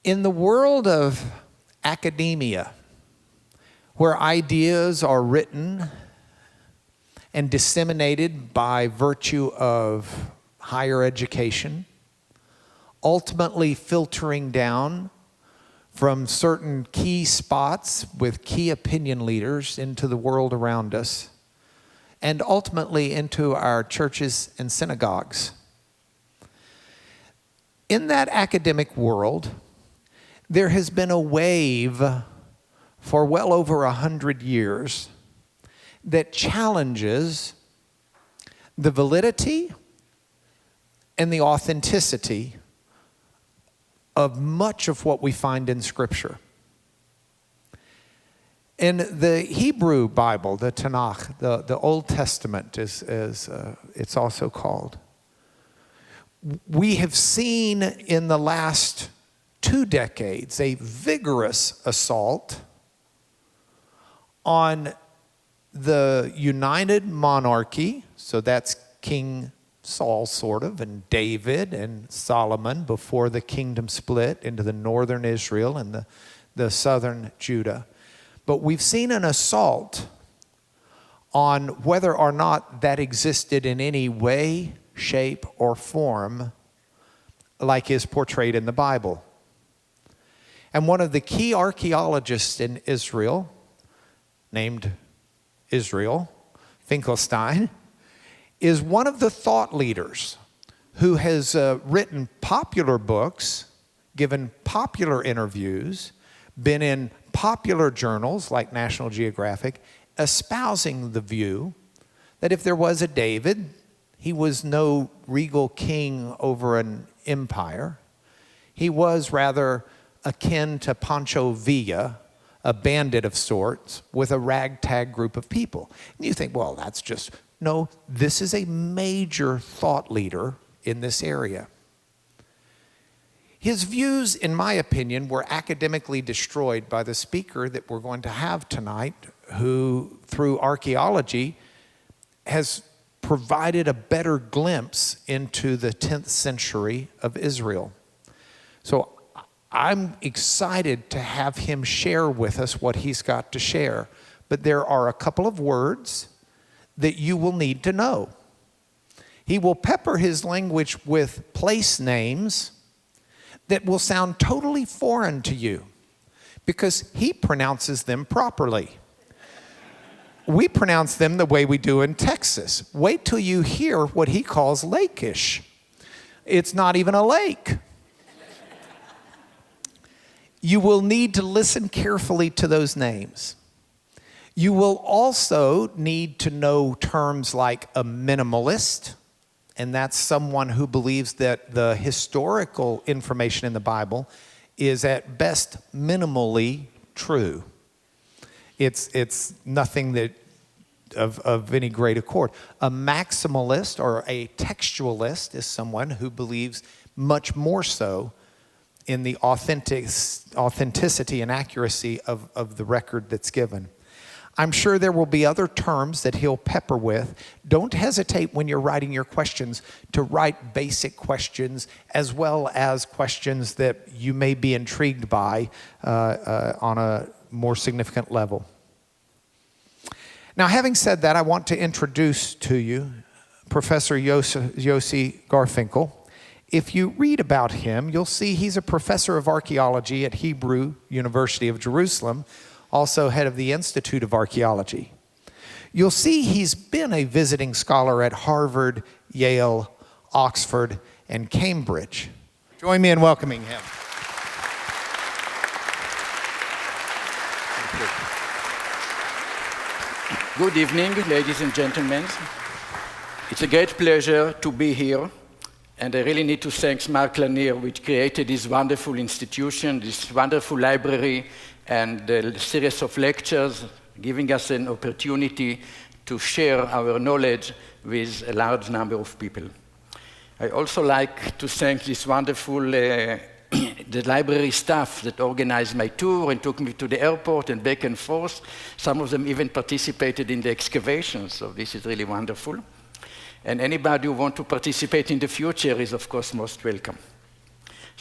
In the world of academia, where ideas are written and disseminated by virtue of higher education, ultimately filtering down from certain key spots with key opinion leaders into the world around us, and ultimately into our churches and synagogues. In that academic world, there has been a wave for well over 100 years that challenges the validity and the authenticity of much of what we find in Scripture. In the Hebrew Bible, the Tanakh, the Old Testament, as it's also called, we have seen in the last 2 decades a vigorous assault on the united monarchy, so that's King Saul sort of, and David and Solomon before the kingdom split into the northern Israel and the southern Judah. But we've seen an assault on whether or not that existed in any way, shape, or form like is portrayed in the Bible. And one of the key archaeologists in Israel, named Israel Finkelstein, is one of the thought leaders who has written popular books, given popular interviews, been in popular journals like National Geographic, espousing the view that if there was a David, he was no regal king over an empire. He was rather akin to Pancho Villa, a bandit of sorts with a ragtag group of people. And you think, well, that's just, no, this is a major thought leader in this area. His views, in my opinion, were academically destroyed by the speaker that we're going to have tonight, who, through archaeology, has provided a better glimpse into the 10th century of Israel. So I'm excited to have him share with us what he's got to share. But there are a couple of words that you will need to know. He will pepper his language with place names that will sound totally foreign to you because he pronounces them properly. We pronounce them the way we do in Texas. Wait till you hear what he calls lake-ish. It's not even a lake. You will need to listen carefully to those names. You will also need to know terms like a minimalist, and that's someone who believes that the historical information in the Bible is at best minimally true. It's nothing that of any great accord. A maximalist or a textualist is someone who believes much more so in the authenticity and accuracy of the record that's given. I'm sure there will be other terms that he'll pepper with. Don't hesitate when you're writing your questions to write basic questions as well as questions that you may be intrigued by on a more significant level. Now, having said that, I want to introduce to you Professor Yosef Garfinkel. If you read about him, you'll see he's a professor of archaeology at Hebrew University of Jerusalem, also head of the Institute of Archaeology. You'll see he's been a visiting scholar at Harvard, Yale, Oxford, and Cambridge. Join me in welcoming him. Good evening, ladies and gentlemen. It's a great pleasure to be here. And I really need to thank Mark Lanier, which created this wonderful institution, this wonderful library, and a series of lectures, giving us an opportunity to share our knowledge with a large number of people. I also like to thank this wonderful the library staff that organized my tour and took me to the airport and back and forth. Some of them even participated in the excavations, so this is really wonderful. And anybody who wants to participate in the future is, of course, most welcome.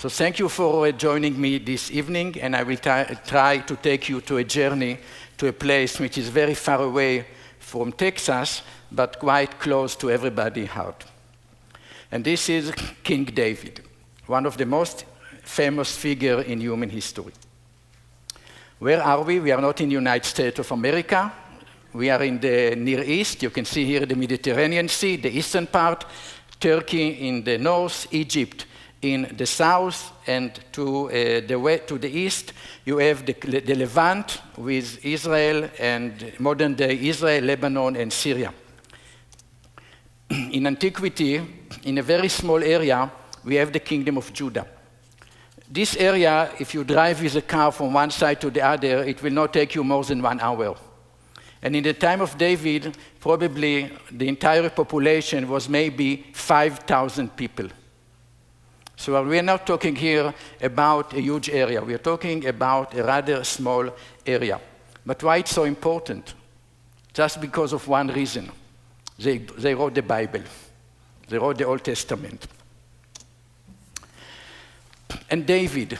So thank you for joining me this evening, and I will try to take you to a journey to a place which is very far away from Texas, but quite close to everybody's heart. And this is King David, one of the most famous figures in human history. Where are we? We are not in the United States of America. We are in the Near East. You can see here the Mediterranean Sea, the eastern part, Turkey in the north, Egypt in the south, and to the east, you have the Levant with Israel and modern-day Israel, Lebanon, and Syria. In antiquity, in a very small area, we have the kingdom of Judah. This area, if you drive with a car from one side to the other, it will not take you more than 1 hour. And in the time of David, probably the entire population was maybe 5,000 people. So we are not talking here about a huge area. We are talking about a rather small area. But why it's so important? Just because of one reason. They wrote the Bible. They wrote the Old Testament. And David.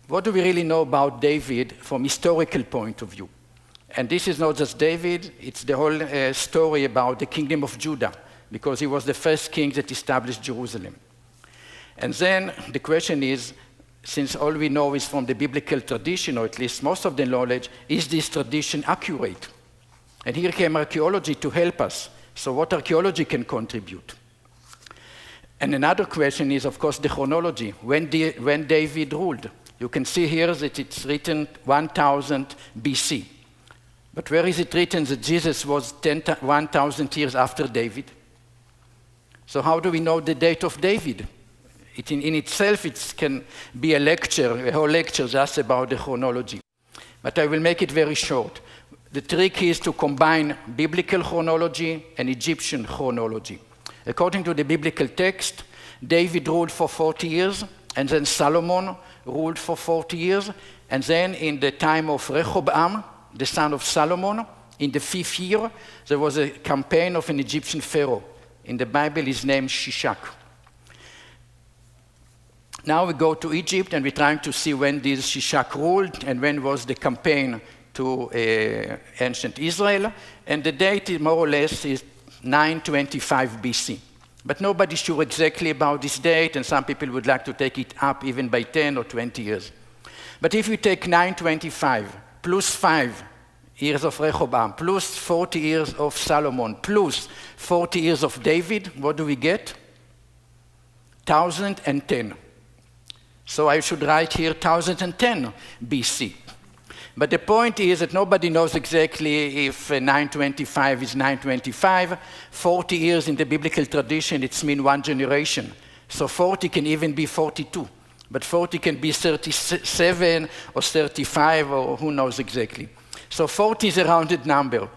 What do we really know about David from historical point of view? And this is not just David, it's the whole story about the kingdom of Judah, because he was the first king that established Jerusalem. And then the question is, since all we know is from the biblical tradition, or at least most of the knowledge, is this tradition accurate? And here came archaeology to help us. So what archaeology can contribute? And another question is, of course, the chronology. When David ruled. You can see here that it's written 1000 BC. But where is it written that Jesus was 1,000 years after David? So how do we know the date of David? In itself, it can be a whole lecture just about the chronology. But I will make it very short. The trick is to combine biblical chronology and Egyptian chronology. According to the biblical text, David ruled for 40 years, and then Solomon ruled for 40 years, and then in the time of Rehoboam, the son of Solomon, in the 5th year, there was a campaign of an Egyptian pharaoh. In the Bible, his name is Shishak. Now we go to Egypt, and we're trying to see when this Shishak ruled, and when was the campaign to ancient Israel. And the date, more or less, is 925 BC. But nobody's sure exactly about this date, and some people would like to take it up even by 10 or 20 years. But if you take 925 plus 5 years of Rehoboam, plus 40 years of Solomon, plus 40 years of David, what do we get? 1010. So I should write here 1010 BC. But the point is that nobody knows exactly if 925 is 925. 40 years in the biblical tradition, it's mean one generation. So 40 can even be 42. But 40 can be 37 or 35 or who knows exactly. So 40 is a rounded number.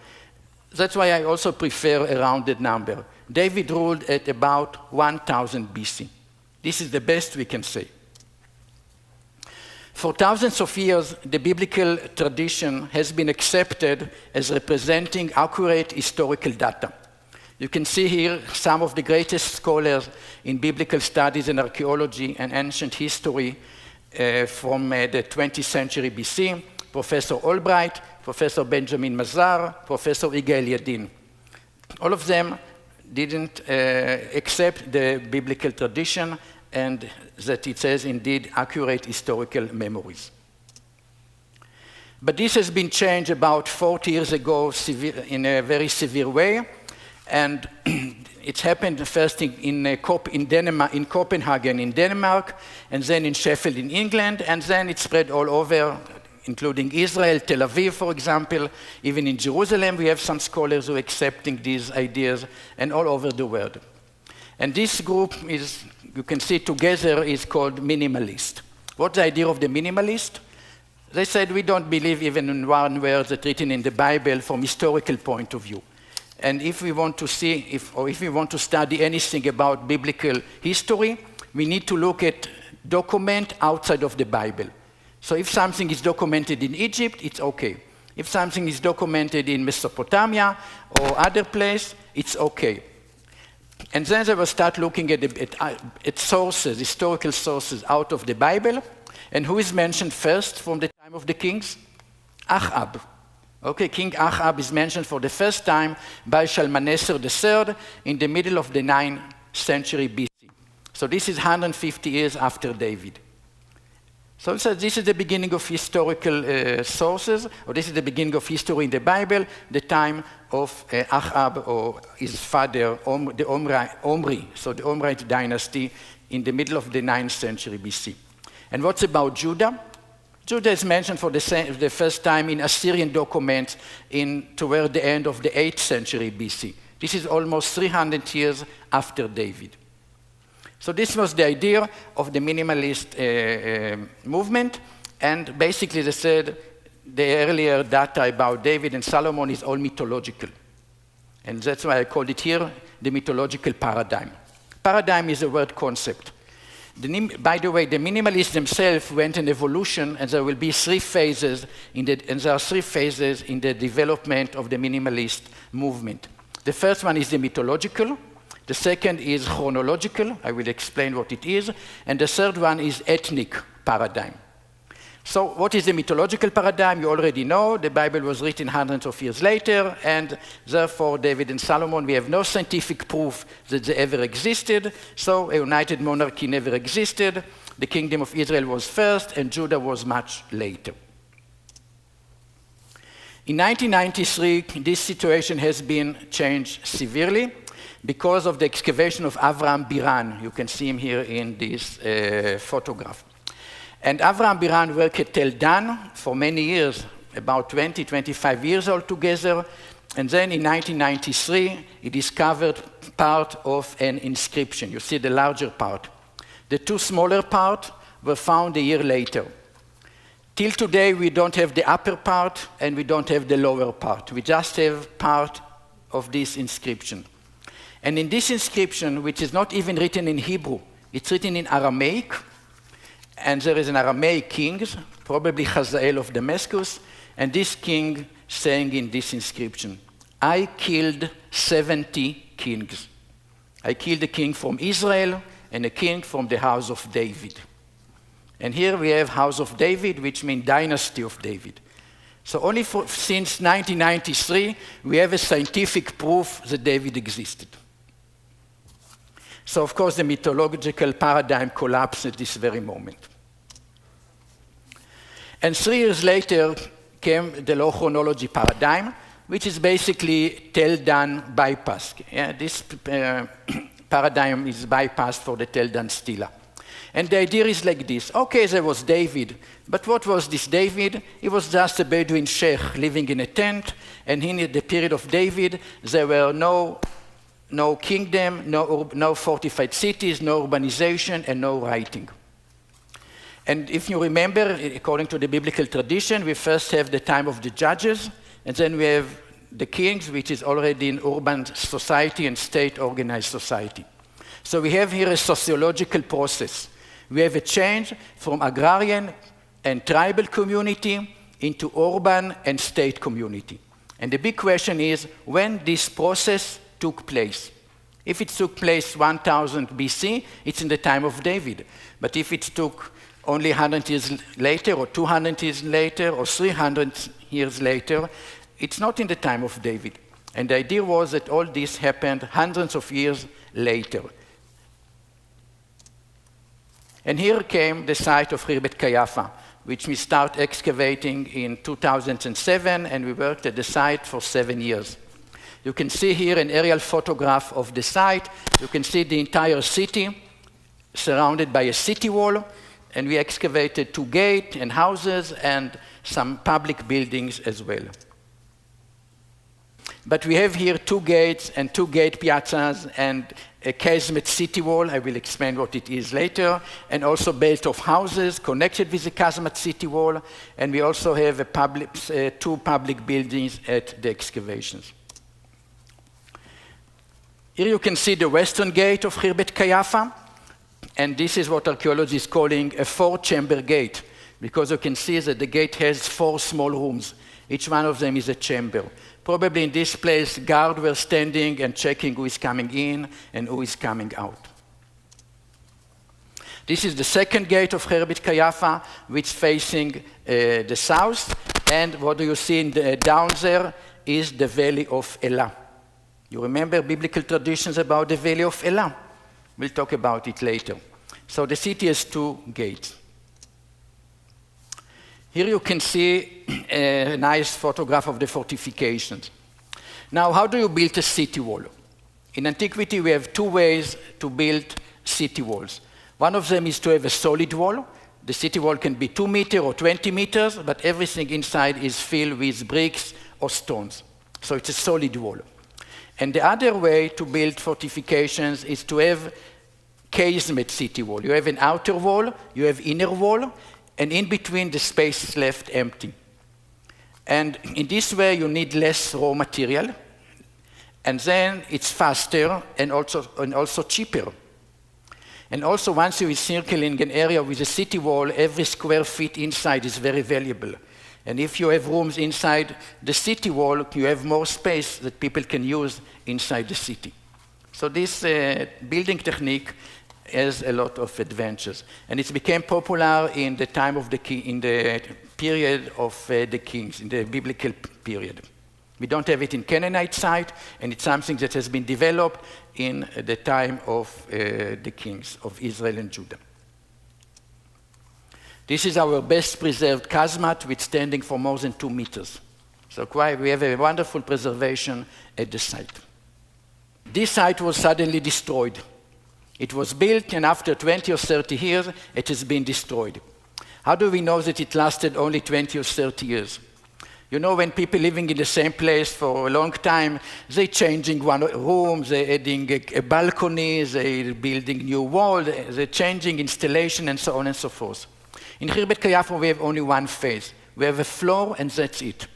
That's why I also prefer a rounded number. David ruled at about 1000 BC. This is the best we can say. For thousands of years, the biblical tradition has been accepted as representing accurate historical data. You can see here some of the greatest scholars in biblical studies and archaeology and ancient history from the 20th century BC, Professor Albright, Professor Benjamin Mazar, Professor Yigael Yadin. All of them didn't accept the biblical tradition and that it says indeed accurate historical memories. But this has been changed about 40 years ago in a very severe way, and it happened first in Copenhagen in Denmark, and then in Sheffield in England, and then it spread all over, including Israel, Tel Aviv, for example. Even in Jerusalem, we have some scholars who are accepting these ideas, and all over the world. And this group is, you can see together, is called minimalist. What's the idea of the minimalist? They said we don't believe even in one word that's written in the Bible from historical point of view. And if we want to see, if we want to study anything about biblical history, we need to look at document outside of the Bible. So if something is documented in Egypt, it's okay. If something is documented in Mesopotamia or other place, it's okay. And then they will start looking at sources, historical sources out of the Bible. And who is mentioned first from the time of the kings? Ahab. Okay, King Ahab is mentioned for the first time by Shalmaneser III in the middle of the 9th century BC. So this is 150 years after David. So this is the beginning of historical sources, or this is the beginning of history in the Bible, the time of Ahab or his father, the Omri, so the Omrite dynasty in the middle of the 9th century BC. And what's about Judah? Judah is mentioned for the first time in Assyrian documents toward the end of the 8th century BC. This is almost 300 years after David. So this was the idea of the minimalist movement, and basically they said the earlier data about David and Solomon is all mythological. And that's why I called it here the mythological paradigm. Paradigm is a word concept. By the way, the minimalists themselves went in evolution, and there will be three phases and there are three phases in the development of the minimalist movement. The first one is the mythological. The second is chronological. I will explain what it is. And the third one is ethnic paradigm. So what is the mythological paradigm? You already know. The Bible was written hundreds of years later, and therefore David and Solomon, we have no scientific proof that they ever existed. So a united monarchy never existed. The kingdom of Israel was first, and Judah was much later. In 1993, this situation has been changed severely because of the excavation of Avraham Biran. You can see him here in this photograph. And Avraham Biran worked at Tel Dan for many years, about 20, 25 years altogether. And then in 1993, he discovered part of an inscription. You see the larger part. The two smaller parts were found a year later. Till today, we don't have the upper part and we don't have the lower part. We just have part of this inscription. And in this inscription, which is not even written in Hebrew, it's written in Aramaic, and there is an Aramaic king, probably Hazael of Damascus, and this king saying in this inscription, I killed 70 kings. I killed a king from Israel and a king from the house of David. And here we have house of David, which means dynasty of David. So only since 1993, we have a scientific proof that David existed. So, of course, the mythological paradigm collapsed at this very moment. And 3 years later came the low chronology paradigm, which is basically Tel Dan bypass. Yeah, this paradigm is bypassed for the Tel Dan Stele. And the idea is like this. Okay, there was David, but what was this David? He was just a Bedouin sheikh living in a tent, and in the period of David, there were no kingdom, no fortified cities, no urbanization, and no writing. And if you remember, according to the biblical tradition, we first have the time of the judges, and then we have the kings, which is already an urban society and state-organized society. So we have here a sociological process. We have a change from agrarian and tribal community into urban and state community. And the big question is when this process took place. If it took place 1000 BC, it's in the time of David. But if it took only 100 years later, or 200 years later, or 300 years later, it's not in the time of David. And the idea was that all this happened hundreds of years later. And here came the site of Khirbet Qeiyafa, which we start excavating in 2007, and we worked at the site for 7 years. You can see here an aerial photograph of the site. You can see the entire city surrounded by a city wall, and we excavated 2 gates and houses and some public buildings as well. But we have here 2 gates and 2 gate piazzas and a casemate city wall. I will explain what it is later, and also belt of houses connected with the casemate city wall, and we also have 2 public buildings at the excavations. Here you can see the western gate of Khirbet Qeiyafa, and this is what archaeology is calling a 4-chamber gate, because you can see that the gate has 4 small rooms. Each one of them is a chamber. Probably in this place, guards were standing and checking who is coming in and who is coming out. This is the second gate of Khirbet Qeiyafa, which is facing the south. And what do you see down there is the Valley of Elah. You remember biblical traditions about the Valley of Elah? We'll talk about it later. So the city has two gates. Here you can see a nice photograph of the fortifications. Now, how do you build a city wall? In antiquity, we have two ways to build city walls. One of them is to have a solid wall. The city wall can be 2 meters or 20 meters, but everything inside is filled with bricks or stones. So it's a solid wall. And the other way to build fortifications is to have casemate city wall. You have an outer wall, you have inner wall, and in between the space is left empty. And in this way, you need less raw material, and then it's faster and also cheaper. And also, once you are circling an area with a city wall, every square feet inside is very valuable. And if you have rooms inside the city wall, you have more space that people can use inside the city. So this building technique has a lot of advantages. And it became popular in the time of in the period of the kings, in the biblical period. We don't have it in Canaanite site, and it's something that has been developed in the time of the kings of Israel and Judah. This is our best preserved casemate, withstanding for more than 2 meters. So we have a wonderful preservation at the site. This site was suddenly destroyed. It was built, and after 20 or 30 years, it has been destroyed. How do we know that it lasted only 20 or 30 years? You know, when people living in the same place for a long time, they're changing one room, they're adding a balcony, they're building new wall, they're changing installation, and so on and so forth. In Khirbet Qeiyafa, we have only one phase. We have a floor, and that's it.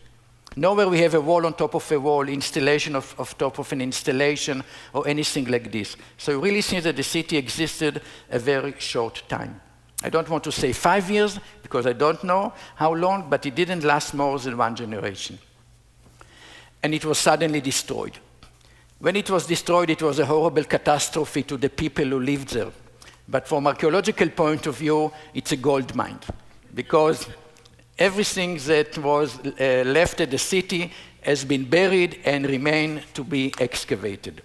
Nowhere we have a wall on top of a wall, installation of top of an installation, or anything like this. So you really see that the city existed a very short time. I don't want to say 5 years, because I don't know how long, but it didn't last more than 1 generation. And it was suddenly destroyed. When it was destroyed, it was a horrible catastrophe to the people who lived there. But from archaeological point of view, it's a gold mine, because everything that was left at the city has been buried and remain to be excavated.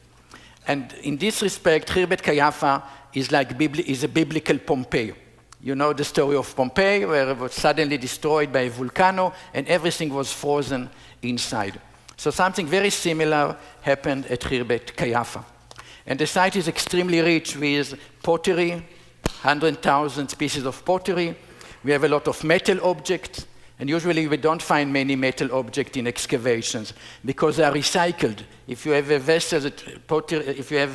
And in this respect, Khirbet Qeiyafa is a biblical Pompeii. You know the story of Pompeii, where it was suddenly destroyed by a volcano and everything was frozen inside. So something very similar happened at Khirbet Qeiyafa. And the site is extremely rich with pottery, 100,000 pieces of pottery. We have a lot of metal objects, and usually we don't find many metal objects in excavations because they are recycled. If you have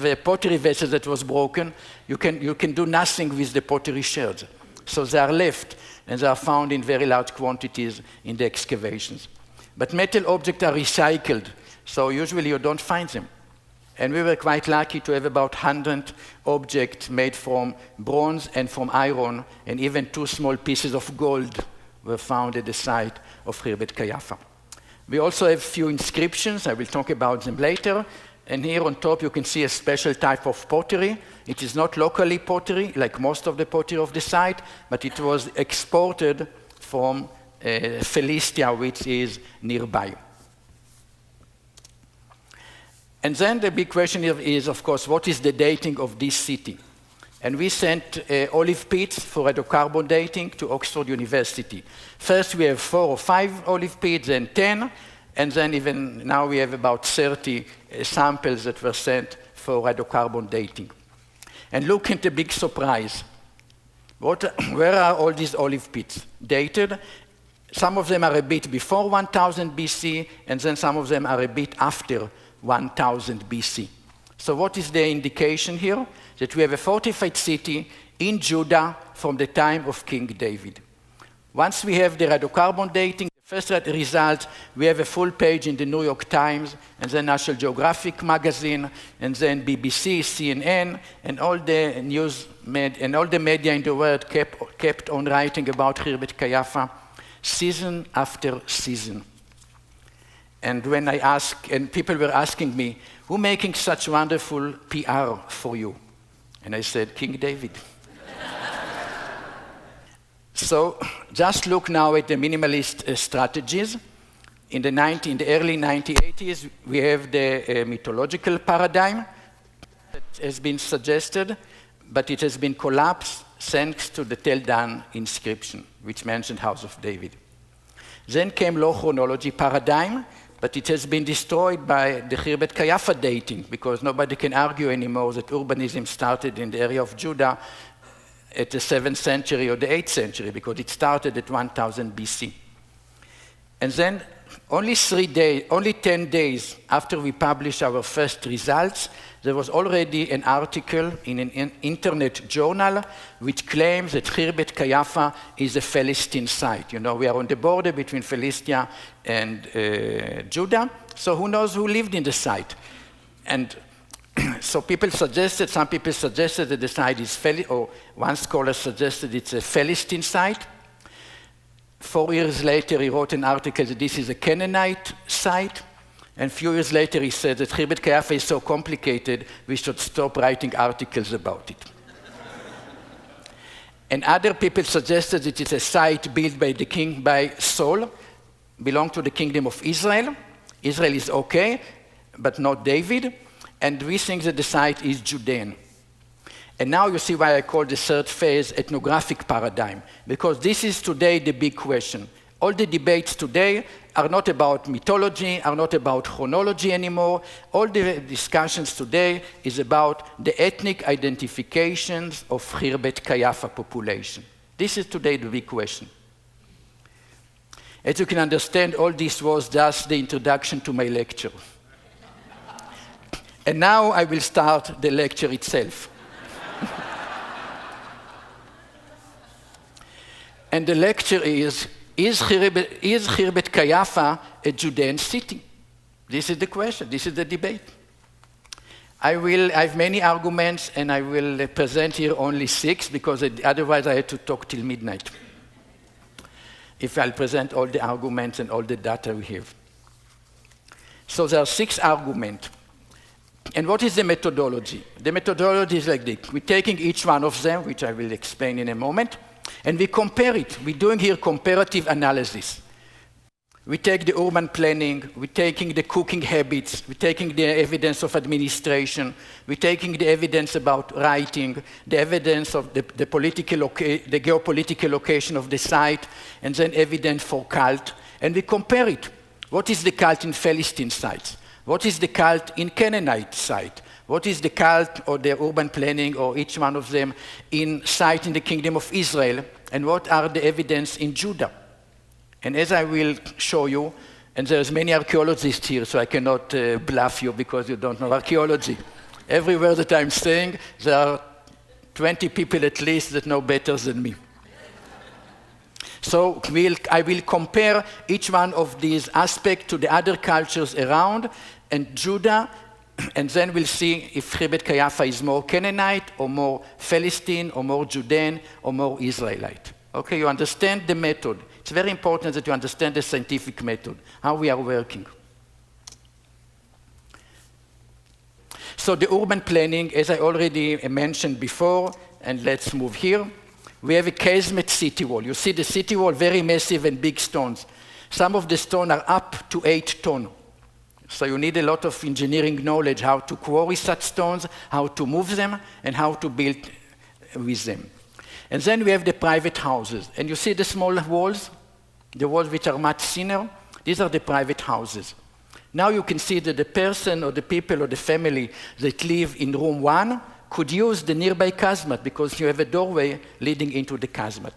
a pottery vessel that was broken, you can do nothing with the pottery shards. So they are left, and they are found in very large quantities in the excavations. But metal objects are recycled, so usually you don't find them. And we were quite lucky to have about 100 objects made from bronze and from iron, and even 2 small pieces of gold were found at the site of Khirbet Qeiyafa. We also have few inscriptions. I will talk about them later. And here on top you can see a special type of pottery. It is not locally pottery, like most of the pottery of the site, but it was exported from Philistia, which is nearby. And then the big question here is, of course, what is the dating of this city? And we sent olive pits for radiocarbon dating to Oxford University. First we have 4 or 5 olive pits, then 10, and then even now we have about 30 samples that were sent for radiocarbon dating. And look at the big surprise. Where are all these olive pits dated? Some of them are a bit before 1000 BC, and then some of them are a bit after 1000 BC. So what is the indication here? That we have a fortified city in Judah from the time of King David. Once we have the radiocarbon dating, the first result, we have a full page in the New York Times, and then National Geographic magazine, and then BBC, CNN, and all the and all the media in the world kept on writing about Khirbet Qeiyafa, season after season. And when I asked, and people were asking me, who's making such wonderful PR for you? And I said, King David. So just look now at the minimalist strategies. In the early 1980s, we have the mythological paradigm that has been suggested, but it has been collapsed thanks to the Tel Dan inscription, which mentioned House of David. Then came low chronology paradigm, but it has been destroyed by the Khirbet Qeiyafa dating, because nobody can argue anymore that urbanism started in the area of Judah at the 7th century or the 8th century, because it started at 1000 BC. And then only 10 days after we published our first results, there was already an article in an internet journal which claims that Khirbet Qeiyafa is a Philistine site. You know, we are on the border between Philistia and Judah, so who knows who lived in the site? And so some people suggested that the site is or one scholar suggested it's a Philistine site. 4 years later, he wrote an article that this is a Canaanite site. And a few years later, he said that Khirbet Qeiyafa is so complicated, we should stop writing articles about it. And other people suggested that it's a site built by Saul, belonged to the kingdom of Israel. Israel is okay, but not David. And we think that the site is Judean. And now you see why I call the third phase ethnographic paradigm, because this is today the big question. All the debates today are not about mythology, are not about chronology anymore. All the discussions today is about the ethnic identifications of Khirbet Qeiyafa population. This is today the big question. As you can understand, all this was just the introduction to my lecture. And now I will start the lecture itself. And the lecture is Khirbet Qeiyafa a Judean city? This is the question, this is the debate. I have many arguments, and I will present here only 6, because otherwise I have to talk till midnight, if I'll present all the arguments and all the data we have. So there are 6 arguments. And what is the methodology? The methodology is like this. We're taking each one of them, which I will explain in a moment, and we compare it. We're doing here comparative analysis. We take the urban planning, we're taking the cooking habits, we're taking the evidence of administration, we're taking the evidence about writing, the evidence of the geopolitical location of the site, and then evidence for cult, and we compare it. What is the cult in Philistine sites? What is the cult in Canaanite site? What is the cult or the urban planning or each one of them in site in the kingdom of Israel? And what are the evidence in Judah? And as I will show you, and there's many archaeologists here, so I cannot bluff you because you don't know archaeology. Everywhere that I'm saying, there are 20 people at least that know better than me. So I will compare each one of these aspects to the other cultures around and Judah, and then we'll see if Khirbet Qeiyafa is more Canaanite or more Philistine or more Judean or more Israelite. Okay, you understand the method. It's very important that you understand the scientific method, how we are working. So the urban planning, as I already mentioned before, and let's move here. We have a casemate city wall. You see the city wall, very massive and big stones. Some of the stones are up to 8 tons. So you need a lot of engineering knowledge, how to quarry such stones, how to move them, and how to build with them. And then we have the private houses. And you see the small walls, the walls which are much thinner? These are the private houses. Now you can see that the person or the people or the family that live in room 1 could use the nearby casemate because you have a doorway leading into the casemate.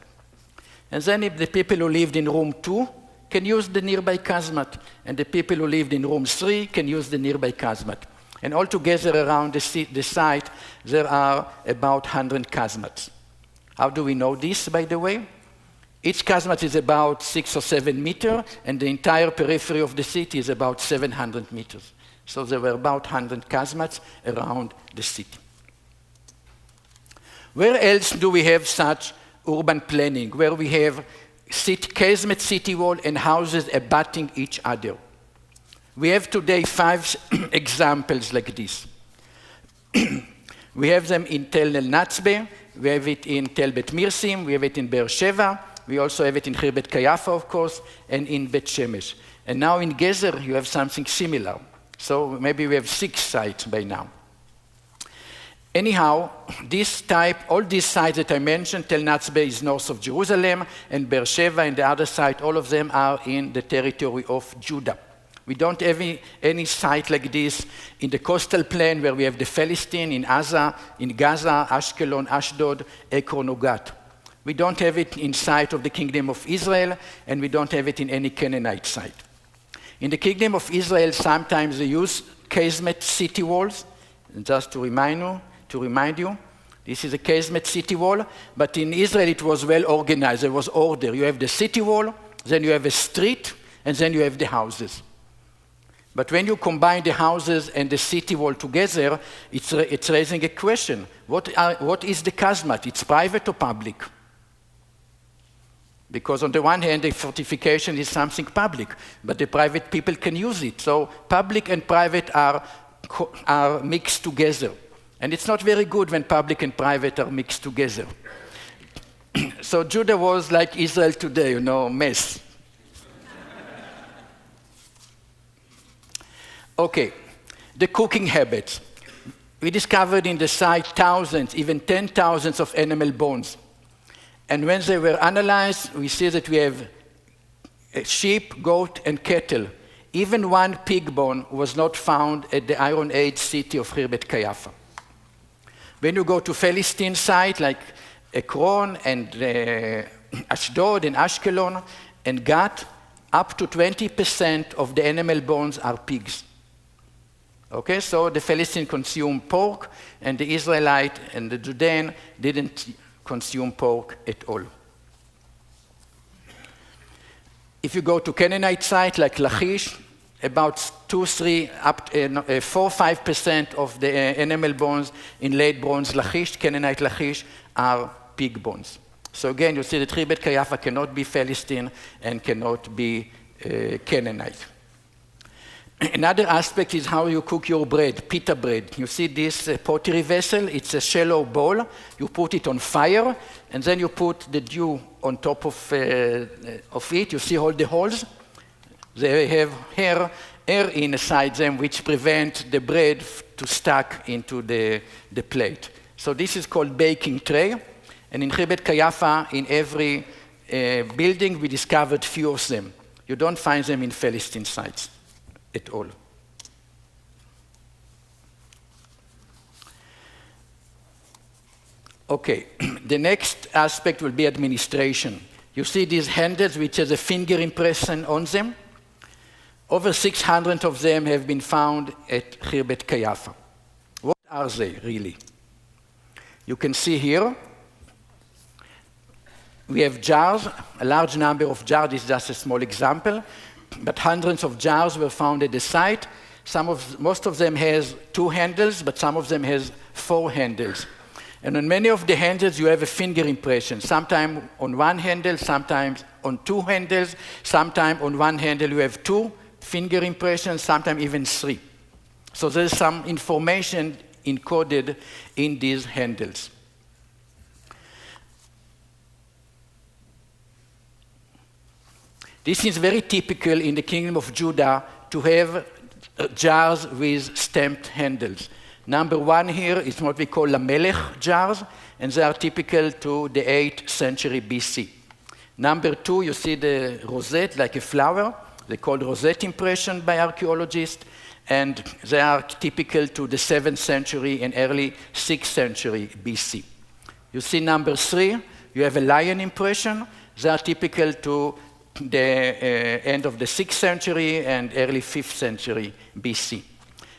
And then if the people who lived in room 2 can use the nearby casemate, and the people who lived in room 3 can use the nearby casemate. And altogether around the site, there are about 100 casemates. How do we know this, by the way? Each casemate is about 6 or 7 meters, and the entire periphery of the city is about 700 meters. So there were about 100 casemates around the city. Where else do we have such urban planning, where we have casemate city wall and houses abutting each other? We have today 5 examples like this. We have them in Tel Dan, we have it in Tel Bet Mirsim, we have it in Be'er Sheva, we also have it in Khirbet Qeiyafa, of course, and in Bet Shemesh. And now in Gezer, you have something similar. So maybe we have 6 sites by now. Anyhow, all these sites that I mentioned, Tel Natzbe is north of Jerusalem, and Be'er Sheva and the other site, all of them are in the territory of Judah. We don't have any site like this in the coastal plain where we have the Philistine, in Gaza, Ashkelon, Ashdod, Ekron, or Gat. We don't have it in site of the Kingdom of Israel, and we don't have it in any Canaanite site. In the Kingdom of Israel, sometimes they use casemate city walls. And just to remind you, this is a casemate city wall, but in Israel it was well organized, there was order. You have the city wall, then you have a street, and then you have the houses. But when you combine the houses and the city wall together, it's raising a question. What is the casemate? It's private or public? Because on the one hand, the fortification is something public, but the private people can use it. So public and private are mixed together. And it's not very good when public and private are mixed together. So Judah was like Israel today, mess. Okay, the cooking habits. We discovered in the site thousands, even 10,000s of animal bones. And when they were analyzed, we see that we have sheep, goat, and cattle. Even one pig bone was not found at the Iron Age city of Khirbet Qeiyafa. When you go to Philistine site like Ekron and Ashdod and Ashkelon and Gat, up to 20% of the animal bones are pigs. Okay, so the Philistine consume pork, and the Israelite and the Judean didn't consume pork at all. If you go to Canaanite site like Lachish, about 4-5% of the animal bones in late bronze Lachish, Canaanite Lachish, are pig bones. So again, you see that Khirbet Qeiyafa cannot be Philistine and cannot be Canaanite. Another aspect is how you cook your bread, pita bread. You see this pottery vessel, it's a shallow bowl. You put it on fire, and then you put the dew on top of it. You see all the holes? They have air inside them, which prevent the bread to stuck into the plate. So this is called baking tray. And in Khirbet Qeiyafa, in every building, we discovered few of them. You don't find them in Philistine sites at all. Okay, the next aspect will be administration. You see these handles which has a finger impression on them. Over 600 of them have been found at Khirbet Qeiyafa. What are they really? You can see here, we have jars, a large number of jars. This is just a small example, but hundreds of jars were found at the site. Most of them has 2 handles, but some of them has 4 handles. And on many of the handles, you have a finger impression. Sometimes on 1 handle, sometimes on 2 handles. Sometimes on 1 handle, you have 2 finger impressions, sometimes even 3. So there's some information encoded in these handles. This is very typical in the Kingdom of Judah to have jars with stamped handles. Number 1 here is what we call lamelech jars, and they are typical to the 8th century BC. Number 2, you see the rosette, like a flower. They're called rosette impression by archaeologists, and they are typical to the 7th century and early 6th century BC. You see number 3, you have a lion impression. They are typical to the end of the 6th century and early 5th century BC.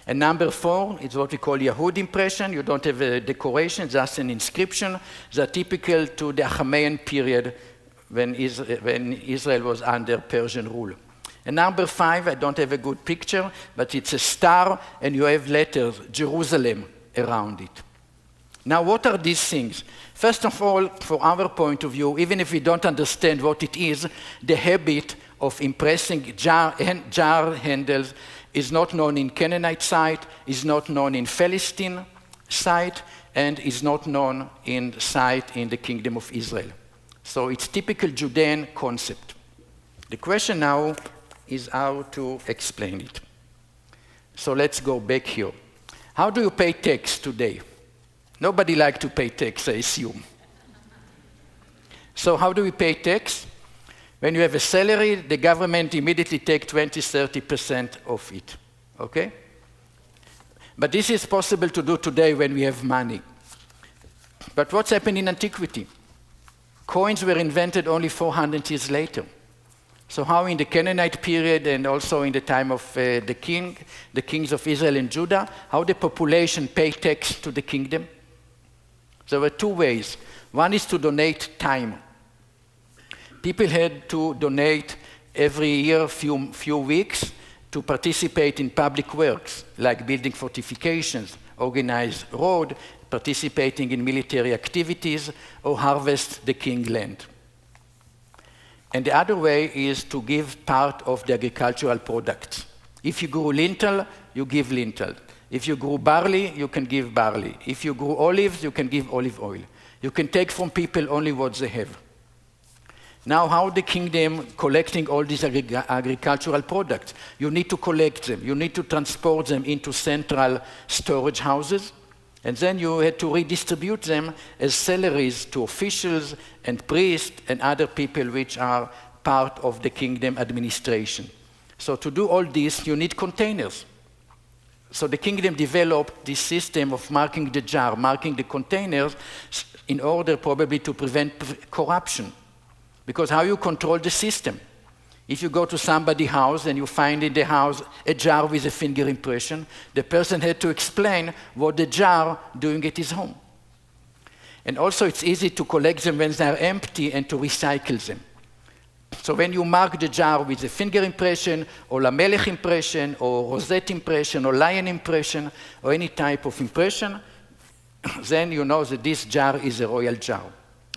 And number 4 is what we call Yahud impression. You don't have a decoration, just an inscription. They're typical to the Achaemenid period when Israel was under Persian rule. And number 5, I don't have a good picture, but it's a star, and you have letters, Jerusalem, around it. Now, what are these things? First of all, from our point of view, even if we don't understand what it is, the habit of impressing jar handles is not known in Canaanite site, is not known in Philistine site, and is not known in site in the Kingdom of Israel. So it's typical Judean concept. The question now is how to explain it. So let's go back here. How do you pay tax today? Nobody likes to pay tax, I assume. So how do we pay tax? When you have a salary, the government immediately takes 20-30% of it, okay? But this is possible to do today when we have money. But what's happened in antiquity? Coins were invented only 400 years later. So how in the Canaanite period and also in the time of the kings of Israel and Judah, how the population paid tax to the kingdom? There were two ways. One is to donate time. People had to donate every year few weeks to participate in public works, like building fortifications, organize road, participating in military activities, or harvest the king land. And the other way is to give part of the agricultural products. If you grew lintel, you give lintel. If you grew barley, you can give barley. If you grew olives, you can give olive oil. You can take from people only what they have. Now, how the kingdom collecting all these agricultural products? You need to collect them. You need to transport them into central storage houses. And then you had to redistribute them as salaries to officials and priests and other people which are part of the kingdom administration. So to do all this, you need containers. So the kingdom developed this system of marking the jar, marking the containers, in order probably to prevent corruption. Because how you control the system? If you go to somebody's house and you find in the house a jar with a finger impression, the person had to explain what the jar doing at his home. And also it's easy to collect them when they are empty and to recycle them. So when you mark the jar with a finger impression, or lamelech impression, or rosette impression, or lion impression, or any type of impression, then you know that this jar is a royal jar,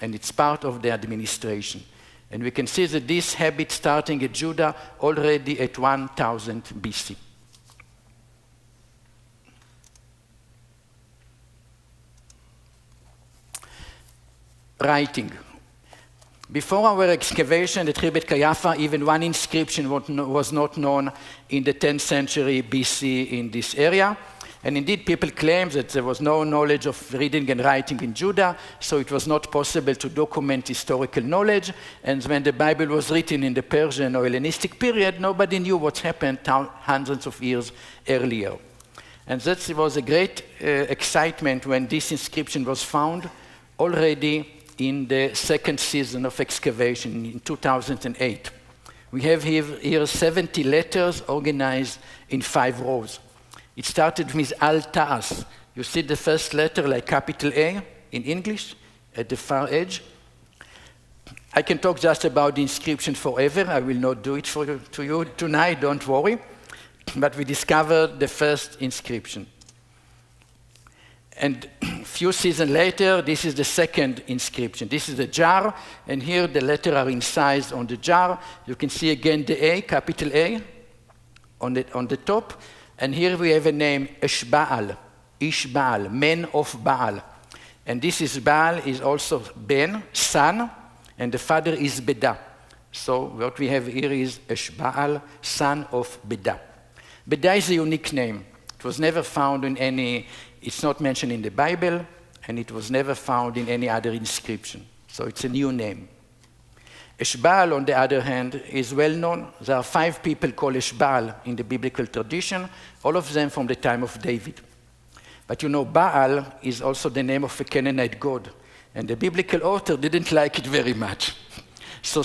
and it's part of the administration. And we can see that this habit starting at Judah already at 1000 BC. Writing. Before our excavation at Khirbet Qeiyafa, even one inscription was not known in the 10th century BC in this area. And indeed, people claim that there was no knowledge of reading and writing in Judah, so it was not possible to document historical knowledge. And when the Bible was written in the Persian or Hellenistic period, nobody knew what happened hundreds of years earlier. And that was a great excitement when this inscription was found already in the second season of excavation in 2008. We have here 70 letters organized in 5 rows. It started with Al Ta'as. You see the first letter like capital A in English at the far edge. I can talk just about the inscription forever. I will not do it to you tonight, don't worry. But we discovered the first inscription. And a few seasons later, this is the second inscription. This is a jar, and here the letters are incised on the jar. You can see again the A, capital A, on the top. And here we have a name, Ishbaal, man of Baal. And this is Baal is also Ben, son, and the father is Beda. So what we have here is Ishbaal, son of Beda. Beda is a unique name. It was never found in any, it's not mentioned in the Bible, and it was never found in any other inscription. So it's a new name. Ishbaal, on the other hand, is well known. There are 5 people called Ishbaal in the biblical tradition, all of them from the time of David. But you know, Baal is also the name of a Canaanite god, and the biblical author didn't like it very much. So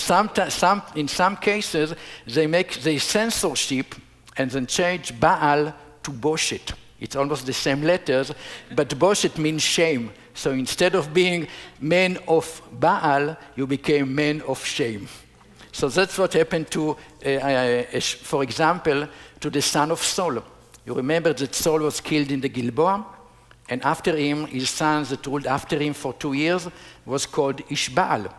in some cases, they censorship and then change Baal to Boshet. It's almost the same letters, but Boshet means shame. So instead of being man of Baal, you became man of shame. So that's what happened to, for example, to the son of Saul. You remember that Saul was killed in the Gilboa, and after him, his sons that ruled after him for 2 years was called Ishbaal.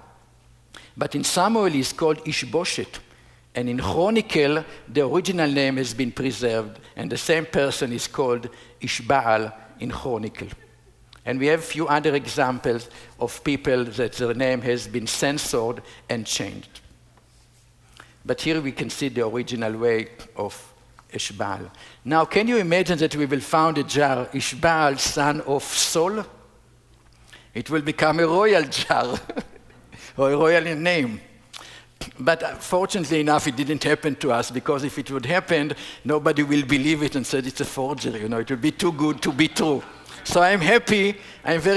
But in Samuel, he's called Ishboshet. And in Chronicle, the original name has been preserved, and the same person is called Ishbaal in Chronicle. And we have a few other examples of people that their name has been censored and changed. But here we can see the original way of Ishbaal. Now, can you imagine that we will find a jar, Ishbaal, son of Saul? It will become a royal jar, or a royal name. But fortunately enough, it didn't happen to us, because if it would happen, nobody will believe it and say it's a forgery. It would be too good to be true. So I'm very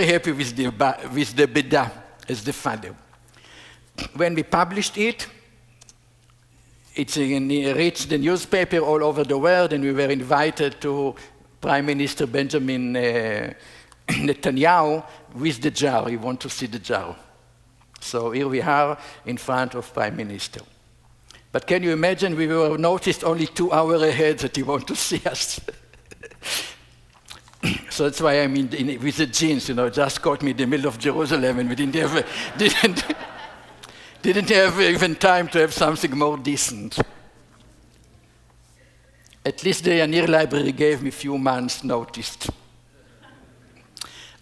happy with the Beda as the father. When we published it, it reached the newspaper all over the world, and we were invited to Prime Minister Benjamin Netanyahu with the jar. You want to see the jar. So here we are in front of Prime Minister. But can you imagine, we were noticed only 2 hours ahead that he wanted to see us. So that's why I'm with the jeans, just caught me in the middle of Jerusalem, and we didn't have even time to have something more decent. At least the Yanir Library gave me a few months' notice.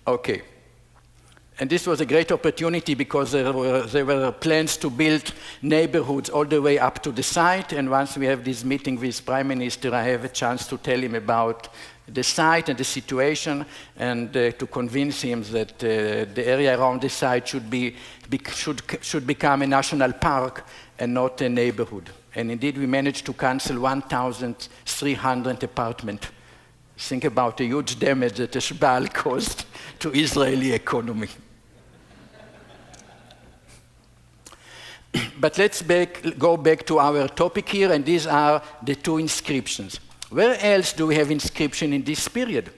Okay. And this was a great opportunity, because there were plans to build neighborhoods all the way up to the site. And once we have this meeting with Prime Minister, I have a chance to tell him about the site and the situation, and to convince him that the area around the site should become a national park and not a neighborhood. And indeed, we managed to cancel 1,300 apartments. Think about the huge damage that Ishbaal caused to Israeli economy. But let's go back to our topic here, and these are the 2 inscriptions. Where else do we have inscription in this period?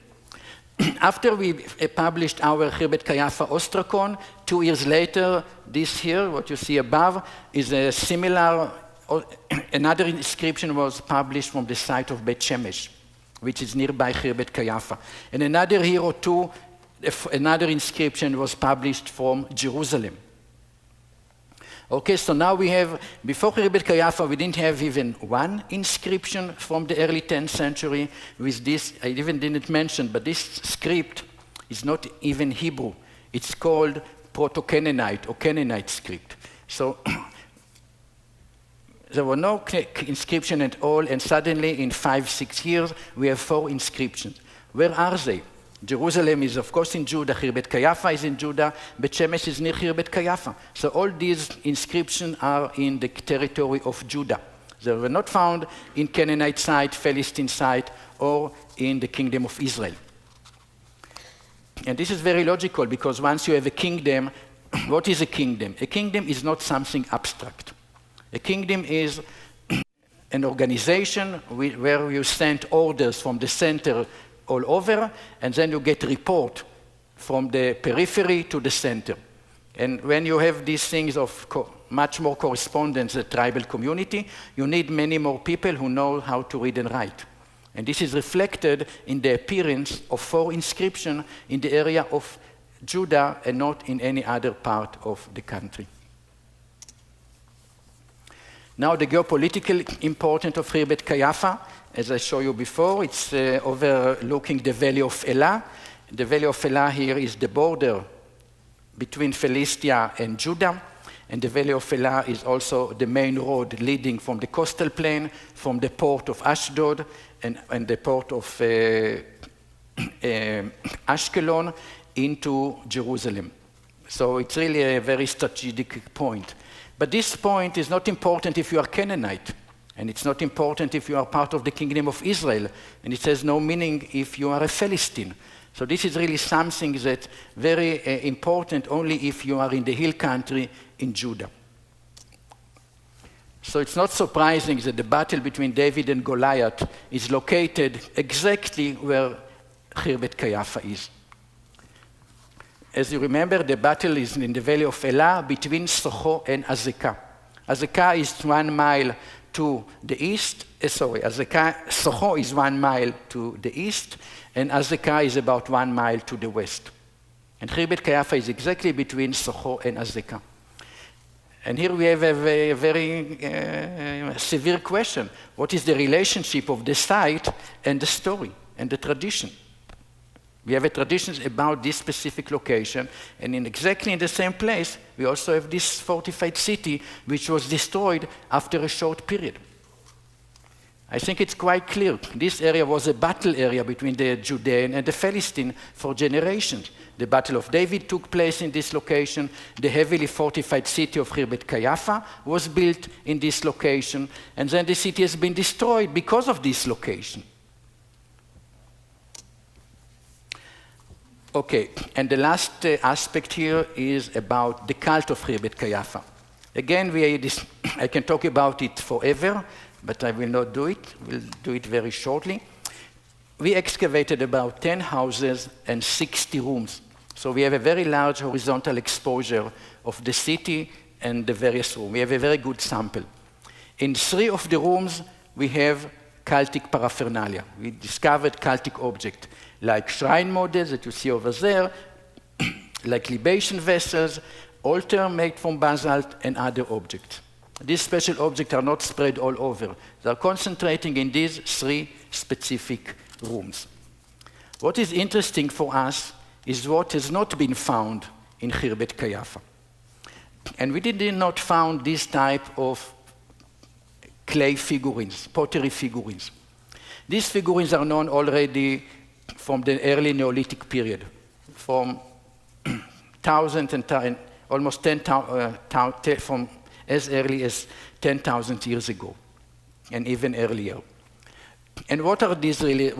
After we published our Khirbet Qeiyafa Ostrakon, 2 years later, this here, what you see above, is a similar, another inscription was published from the site of Bet Shemesh, which is nearby Khirbet Qeiyafa. And another year or 2, another inscription was published from Jerusalem. Okay, so now we have, before Khirbet Qeiyafa, we didn't have even 1 inscription from the early 10th century. With this, I even didn't mention, but this script is not even Hebrew. It's called Proto-Canaanite or Canaanite script. So there were no inscription at all, and suddenly in 5-6 years, we have 4 inscriptions. Where are they? Jerusalem is, of course, in Judah. Khirbet Qeiyafa is in Judah. Bet Shemesh is near Khirbet Qeiyafa. So all these inscriptions are in the territory of Judah. They were not found in Canaanite site, Philistine site, or in the kingdom of Israel. And this is very logical, because once you have a kingdom, what is a kingdom? A kingdom is not something abstract. A kingdom is an organization where you send orders from the center all over, and then you get a report from the periphery to the center. And when you have these things of much more correspondence, a tribal community, you need many more people who know how to read and write. And this is reflected in the appearance of 4 inscriptions in the area of Judah and not in any other part of the country. Now, the geopolitical importance of Khirbet Qeiyafa, as I showed you before, it's overlooking the Valley of Elah. The Valley of Elah here is the border between Philistia and Judah, and the Valley of Elah is also the main road leading from the coastal plain, from the port of Ashdod and the port of Ashkelon into Jerusalem. So it's really a very strategic point. But this point is not important if you are Canaanite, and it's not important if you are part of the kingdom of Israel, and it has no meaning if you are a Philistine. So this is really something that's very important only if you are in the hill country in Judah. So it's not surprising that the battle between David and Goliath is located exactly where Khirbet Qeiyafa is. As you remember, the battle is in the Valley of Elah between Socho and Azekah. Azekah is 1 mile to the east. Socho is 1 mile to the east, and Azekah is about 1 mile to the west. And Khirbet Qeiyafa is exactly between Socho and Azekah. And here we have a very severe question. What is the relationship of the site and the story and the tradition? We have a tradition about this specific location, and exactly in the same place, we also have this fortified city, which was destroyed after a short period. I think it's quite clear. This area was a battle area between the Judean and the Philistine for generations. The Battle of David took place in this location. The heavily fortified city of Khirbet Qeiyafa was built in this location, and then the city has been destroyed because of this location. Okay, and the last aspect here is about the cult of Khirbet Qeiyafa. Again, I can talk about it forever, but I will not do it. We'll do it very shortly. We excavated about 10 houses and 60 rooms. So we have a very large horizontal exposure of the city and the various rooms. We have a very good sample. In 3 of the rooms, we have cultic paraphernalia. We discovered cultic objects, like shrine models that you see over there, like libation vessels, altar made from basalt, and other objects. These special objects are not spread all over. They are concentrating in these 3 specific rooms. What is interesting for us is what has not been found in Khirbet Qeiyafa. And we did not find this type of clay figurines, pottery figurines. These figurines are known already from the early Neolithic period, from almost 10,000, from as early as 10,000 years ago, and even earlier. And what are these really?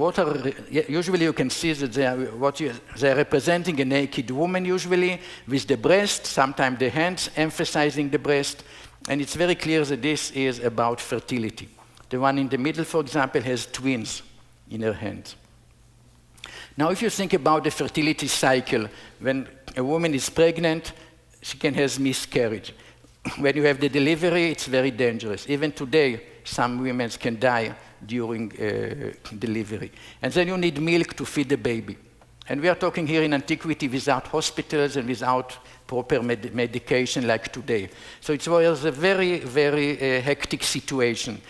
Usually you can see that they are representing a naked woman, usually with the breast, sometimes the hands emphasizing the breast, and it's very clear that this is about fertility. The one in the middle, for example, has twins in her hands. Now, if you think about the fertility cycle, when a woman is pregnant, she can have miscarriage. When you have the delivery, it's very dangerous. Even today, some women can die during delivery. And then you need milk to feed the baby. And we are talking here in antiquity without hospitals and without proper medication like today. So it was a very, very hectic situation.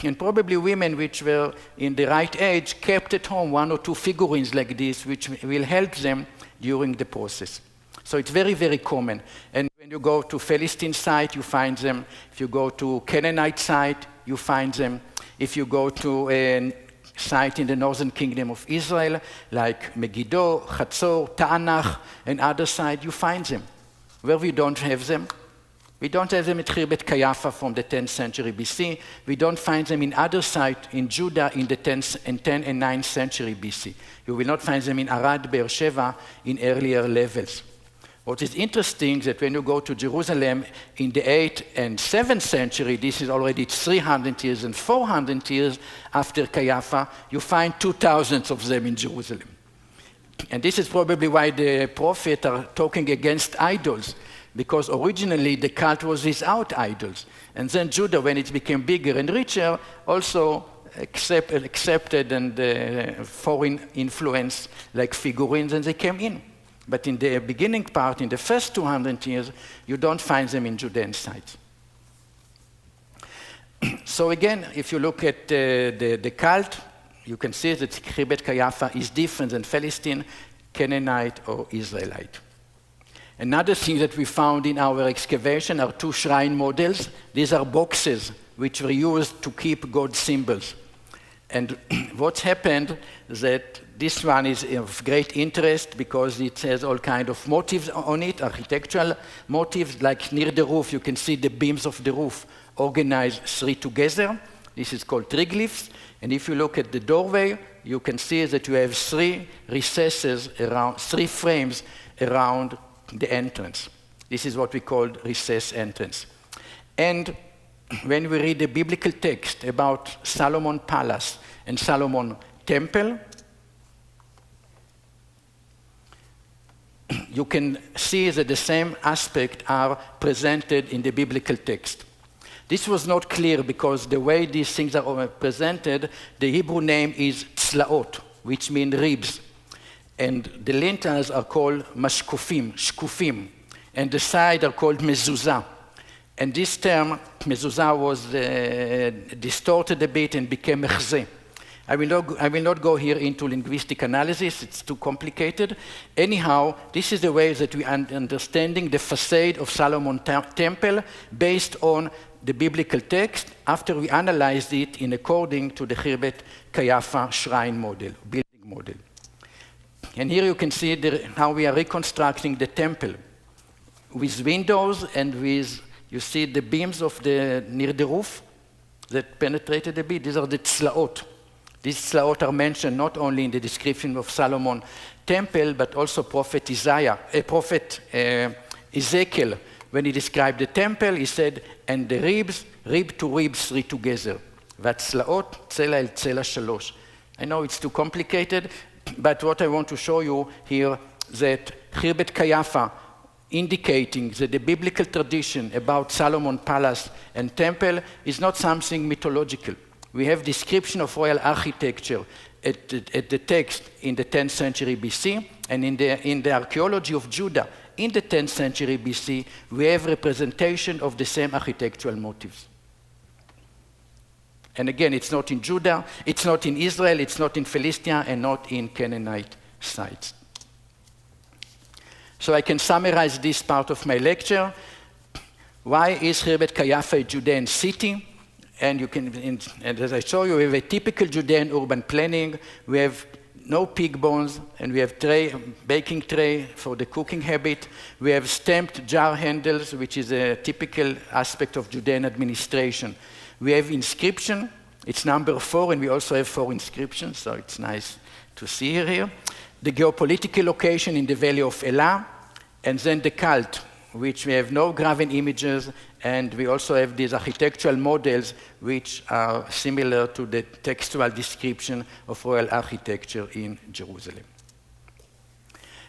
And probably women which were in the right age kept at home 1 or 2 figurines like this, which will help them during the process. So it's very, very common. And when you go to Philistine site, you find them. If you go to Canaanite site, you find them. If you go to a site in the northern kingdom of Israel, like Megiddo, Chatzor, Ta'anach, and other sites, you find them. Where we don't have them, we don't have them at Khirbet Qeiyafa from the 10th century BC. We don't find them in other sites in Judah in the 10th and 9th century BC. You will not find them in Arad, Beersheba in earlier levels. What is interesting is that when you go to Jerusalem in the 8th and 7th century, this is already 300 years and 400 years after Qeiyafa, you find 2,000 of them in Jerusalem. And this is probably why the prophets are talking against idols, because originally the cult was without idols. And then Judah, when it became bigger and richer, also accepted and foreign influence like figurines, and they came in. But in the beginning part, in the first 200 years, you don't find them in Judean sites. So again, if you look at the cult, you can see that Khirbet Qeiyafa is different than Philistine, Canaanite, or Israelite. Another thing that we found in our excavation are 2 shrine models. These are boxes which were used to keep God's symbols. And what's happened is that this one is of great interest because it has all kinds of motifs on it, architectural motifs, like near the roof, you can see the beams of the roof organized 3 together. This is called triglyphs. And if you look at the doorway, you can see that you have 3 recesses around, 3 frames around the entrance. This is what we call recess entrance. And when we read the biblical text about Solomon Palace and Solomon Temple, you can see that the same aspects are presented in the biblical text. This was not clear because the way these things are presented, the Hebrew name is tzlaot, which means ribs. And the lintels are called mashkufim, shkufim. And the sides are called mezuzah. And this term, mezuzah, was distorted a bit and became mechzeh. I will not go here into linguistic analysis, it's too complicated. Anyhow, this is the way that we are understanding the facade of Solomon's temple based on the biblical text after we analyzed it in according to the Khirbet Qeiyafa shrine model, building model. And here you can see how we are reconstructing the temple with windows and with, you see the beams of near the roof that penetrated a bit. These are the tzlaot. These tzlaot are mentioned not only in the description of Solomon's temple, but also prophet Ezekiel, when he described the temple, he said, and the ribs, rib to ribs, three together. והצלעות, צלע אל צלע שלוש. I know it's too complicated, but what I want to show you here that Khirbet Qeiyafa, indicating that the biblical tradition about Solomon's palace and temple is not something mythological. We have description of royal architecture at the text in the 10th century BC, and in the archaeology of Judah in the 10th century BC, we have representation of the same architectural motifs. And again, it's not in Judah, it's not in Israel, it's not in Philistia, and not in Canaanite sites. So I can summarize this part of my lecture. Why is Khirbet Qeiyafa a Judean city? And you can, and as I show you, we have a typical Judean urban planning. We have no pig bones, and we have baking tray for the cooking habit. We have stamped jar handles, which is a typical aspect of Judean administration. We have inscription. It's number 4, and we also have 4 inscriptions, so it's nice to see here. The geopolitical location in the Valley of Elah, and then the cult, which we have no graven images, and we also have these architectural models which are similar to the textual description of royal architecture in Jerusalem.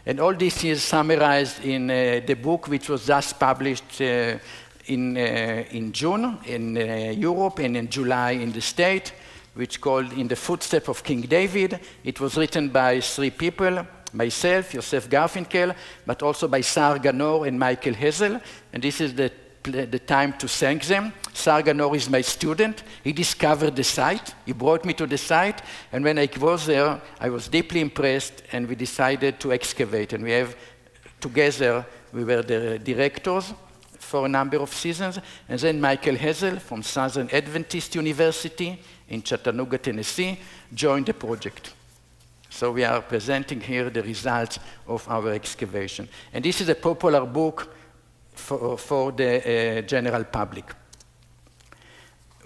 And all this is summarized in the book which was just published in June in Europe and in July in the States, which called In the Footsteps of King David. It was written by 3 people, myself, Yosef Garfinkel, but also by Sar Ganor and Michael Hazel, and this is the time to thank them. Sar Ganor is my student. He discovered the site. He brought me to the site, and when I was there, I was deeply impressed, and we decided to excavate. And we have, together, we were the directors for a number of seasons, and then Michael Hazel from Southern Adventist University in Chattanooga, Tennessee, joined the project. So we are presenting here the results of our excavation. And this is a popular book for the general public.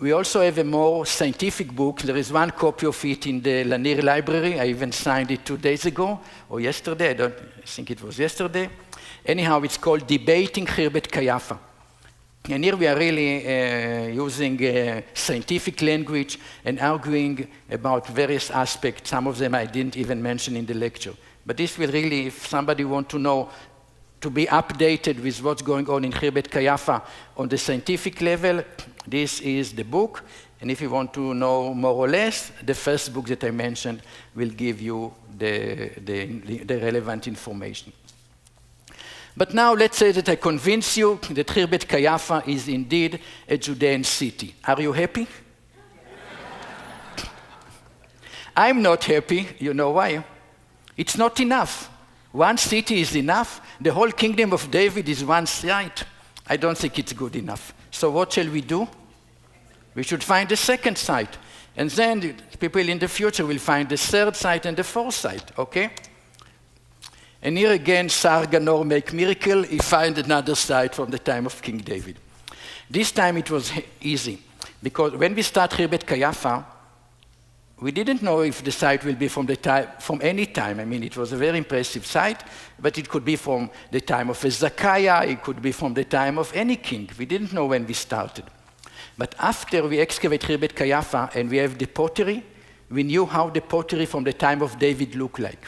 We also have a more scientific book. There is one copy of it in the Lanier Library. I even signed it 2 days ago, or yesterday. I think it was yesterday. Anyhow, it's called Debating Khirbet Qeiyafa. And here we are really using scientific language and arguing about various aspects. Some of them I didn't even mention in the lecture. But this will really, if somebody wants to know, to be updated with what's going on in Khirbet Qeiyafa on the scientific level, this is the book. And if you want to know more or less, the first book that I mentioned will give you the relevant information. But now let's say that I convince you that Khirbet Qeiyafa is indeed a Judean city. Are you happy? I'm not happy. You know why? It's not enough. One city is enough. The whole kingdom of David is one site. I don't think it's good enough. So what shall we do? We should find a second site. And then people in the future will find the third site and the fourth site, okay? And here again, Sar Ganor make miracle. He find another site from the time of King David. This time it was easy, because when we start Khirbet Qeiyafa, we didn't know if the site will be from any time. I mean, it was a very impressive site, but it could be from the time of Hezekiah, it could be from the time of any king. We didn't know when we started. But after we excavate Khirbet Qeiyafa and we have the pottery, we knew how the pottery from the time of David looked like.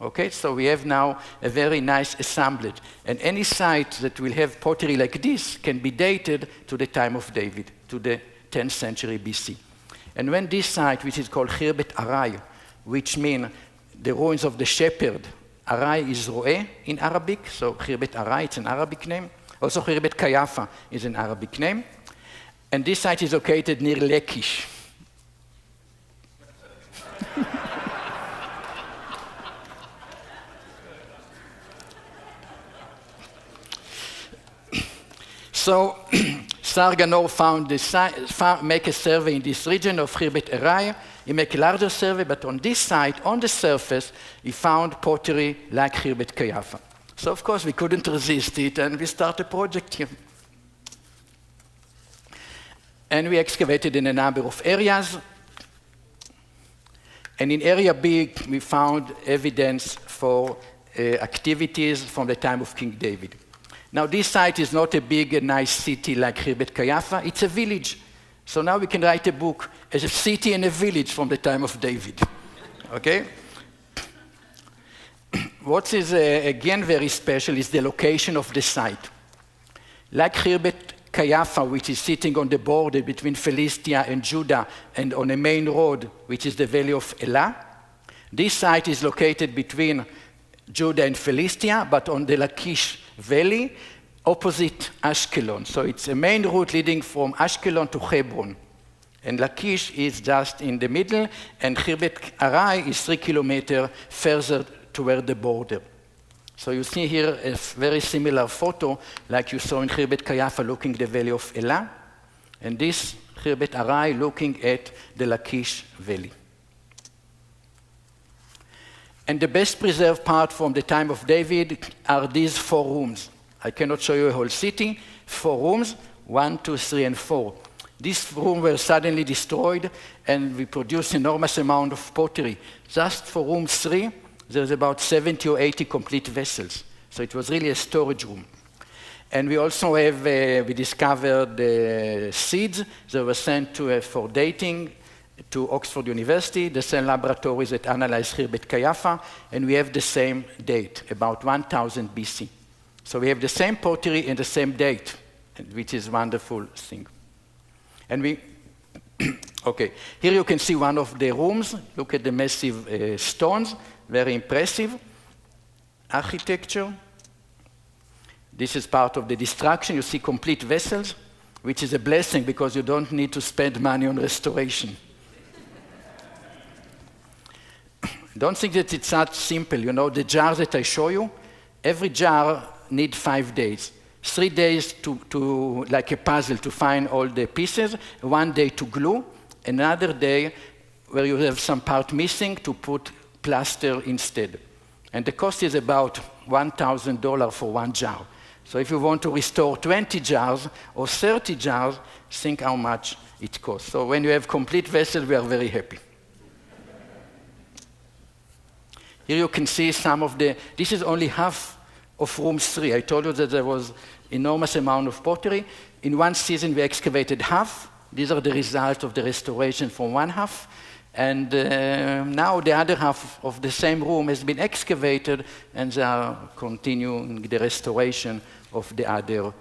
Okay, so we have now a very nice assemblage. And any site that will have pottery like this can be dated to the time of David, to the 10th century BC. And when this site, which is called Khirbet Arai, which means the ruins of the shepherd, Arai is Ro'eh in Arabic, so Khirbet Arai, it's an Arabic name. Also, Khirbet Qeiyafa is an Arabic name. And this site is located near Lachish. So, Sarganor make a survey in this region of Khirbet Qeiyafa. He make a larger survey, but on this site, on the surface, he found pottery like Khirbet Qeiyafa. So, of course, we couldn't resist it, and we started a project here. And we excavated in a number of areas. And in area B, we found evidence for activities from the time of King David. Now, this site is not a big and nice city like Khirbet Qeiyafa. It's a village. So now we can write a book as a city and a village from the time of David. Okay? What is, again, very special is the location of the site. Like Khirbet Qeiyafa, which is sitting on the border between Philistia and Judah, and on a main road, which is the Valley of Elah, this site is located between Judah and Philistia, but on the Lachish Valley, opposite Ashkelon. So it's a main route leading from Ashkelon to Hebron. And Lachish is just in the middle, and Khirbet Qeiyafa is 3 kilometers further toward the border. So you see here a very similar photo like you saw in Khirbet Qeiyafa looking at the Valley of Elah, and this Khirbet Qeiyafa looking at the Lachish Valley. And the best preserved part from the time of David are these 4 rooms. I cannot show you a whole city. 4 rooms, 1, 2, 3, and 4. These rooms were suddenly destroyed, and we produced enormous amount of pottery. Just for room 3, there's about 70 or 80 complete vessels. So it was really a storage room. And we also have, we discovered seeds that were sent for dating to Oxford University, the same laboratories that analyzed Khirbet Qeiyafa, and we have the same date, about 1000 BC. So we have the same pottery and the same date, which is a wonderful thing. And we, okay, here you can see one of the rooms. Look at the massive stones, very impressive architecture. This is part of the destruction. You see complete vessels, which is a blessing because you don't need to spend money on restoration. Don't think that it's that simple. You know, the jars that I show you, every jar needs 5 days. 3 days to like a puzzle, to find all the pieces, 1 day to glue, another day where you have some part missing to put plaster instead. And the cost is about $1,000 for 1 jar. So if you want to restore 20 jars or 30 jars, think how much it costs. So when you have complete vessel, we are very happy. Here you can see some of this is only half of room 3. I told you that there was enormous amount of pottery. In 1 season, we excavated half. These are the results of the restoration from 1 half. And now the other half of the same room has been excavated, and they are continuing the restoration of the other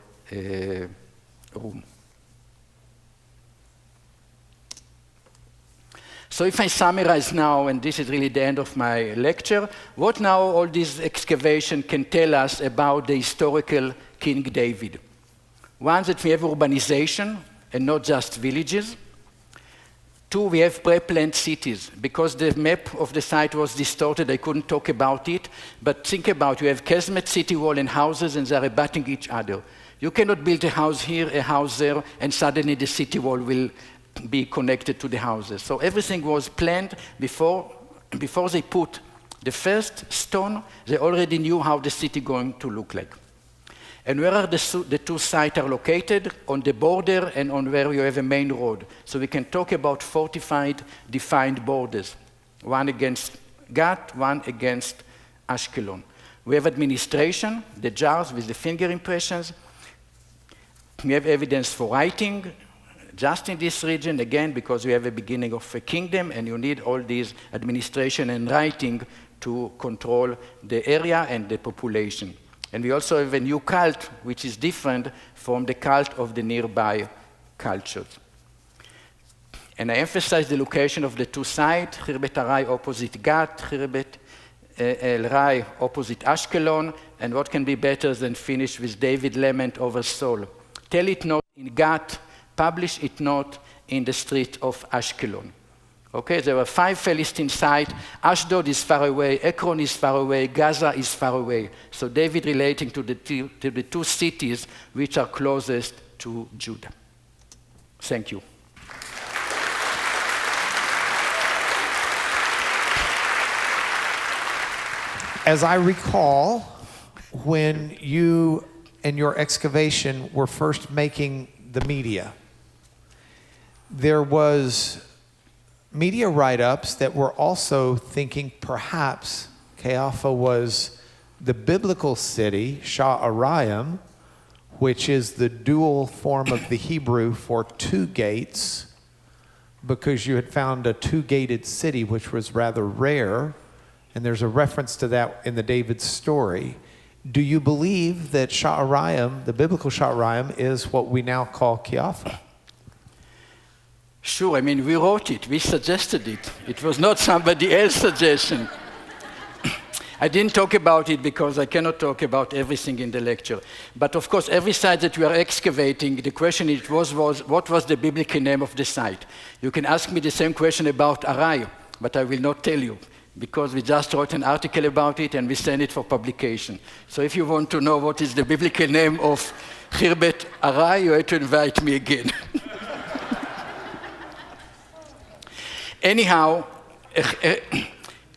room. So if I summarize now, and this is really the end of my lecture, what now all this excavation can tell us about the historical King David? One, that we have urbanization and not just villages. 2, we have pre-planned cities. Because the map of the site was distorted, I couldn't talk about it. But think about, you have casemate, city wall, and houses, and they're abutting each other. You cannot build a house here, a house there, and suddenly the city wall will be connected to the houses. So everything was planned before they put the first stone. They already knew how the city going to look like. And where are the 2 sites are located? On the border and on where you have a main road. So we can talk about fortified, defined borders. 1 against Gath, 1 against Ashkelon. We have administration, the jars with the finger impressions. We have evidence for writing, just in this region, again, because we have a beginning of a kingdom, and you need all these administration and writing to control the area and the population. And we also have a new cult, which is different from the cult of the nearby cultures. And I emphasize the location of the 2 sites, Khirbet Qeiyafa opposite Gath, Khirbet Elah opposite Ashkelon, and what can be better than finish with David lament over Saul? Tell it not in Gath, publish it not in the street of Ashkelon. Okay, there were 5 Philistine sites. Ashdod is far away, Ekron is far away, Gaza is far away. So David relating to the 2 cities which are closest to Judah. Thank you. As I recall, when you and your excavation were first making the media, there was media write-ups that were also thinking perhaps Qeiyafa was the biblical city, Sha'arayim, which is the dual form of the Hebrew for 2 gates, because you had found a 2-gated city, which was rather rare, and there's a reference to that in the David story. Do you believe that Sha'arayim, the biblical Sha'arayim, is what we now call Qeiyafa? Sure, I mean, we wrote it, we suggested it. It was not somebody else's suggestion. I didn't talk about it because I cannot talk about everything in the lecture. But of course, every site that we are excavating, the question was what was the biblical name of the site? You can ask me the same question about Arai, but I will not tell you, because we just wrote an article about it and we sent it for publication. So if you want to know what is the biblical name of Khirbet Arai, you have to invite me again. Anyhow,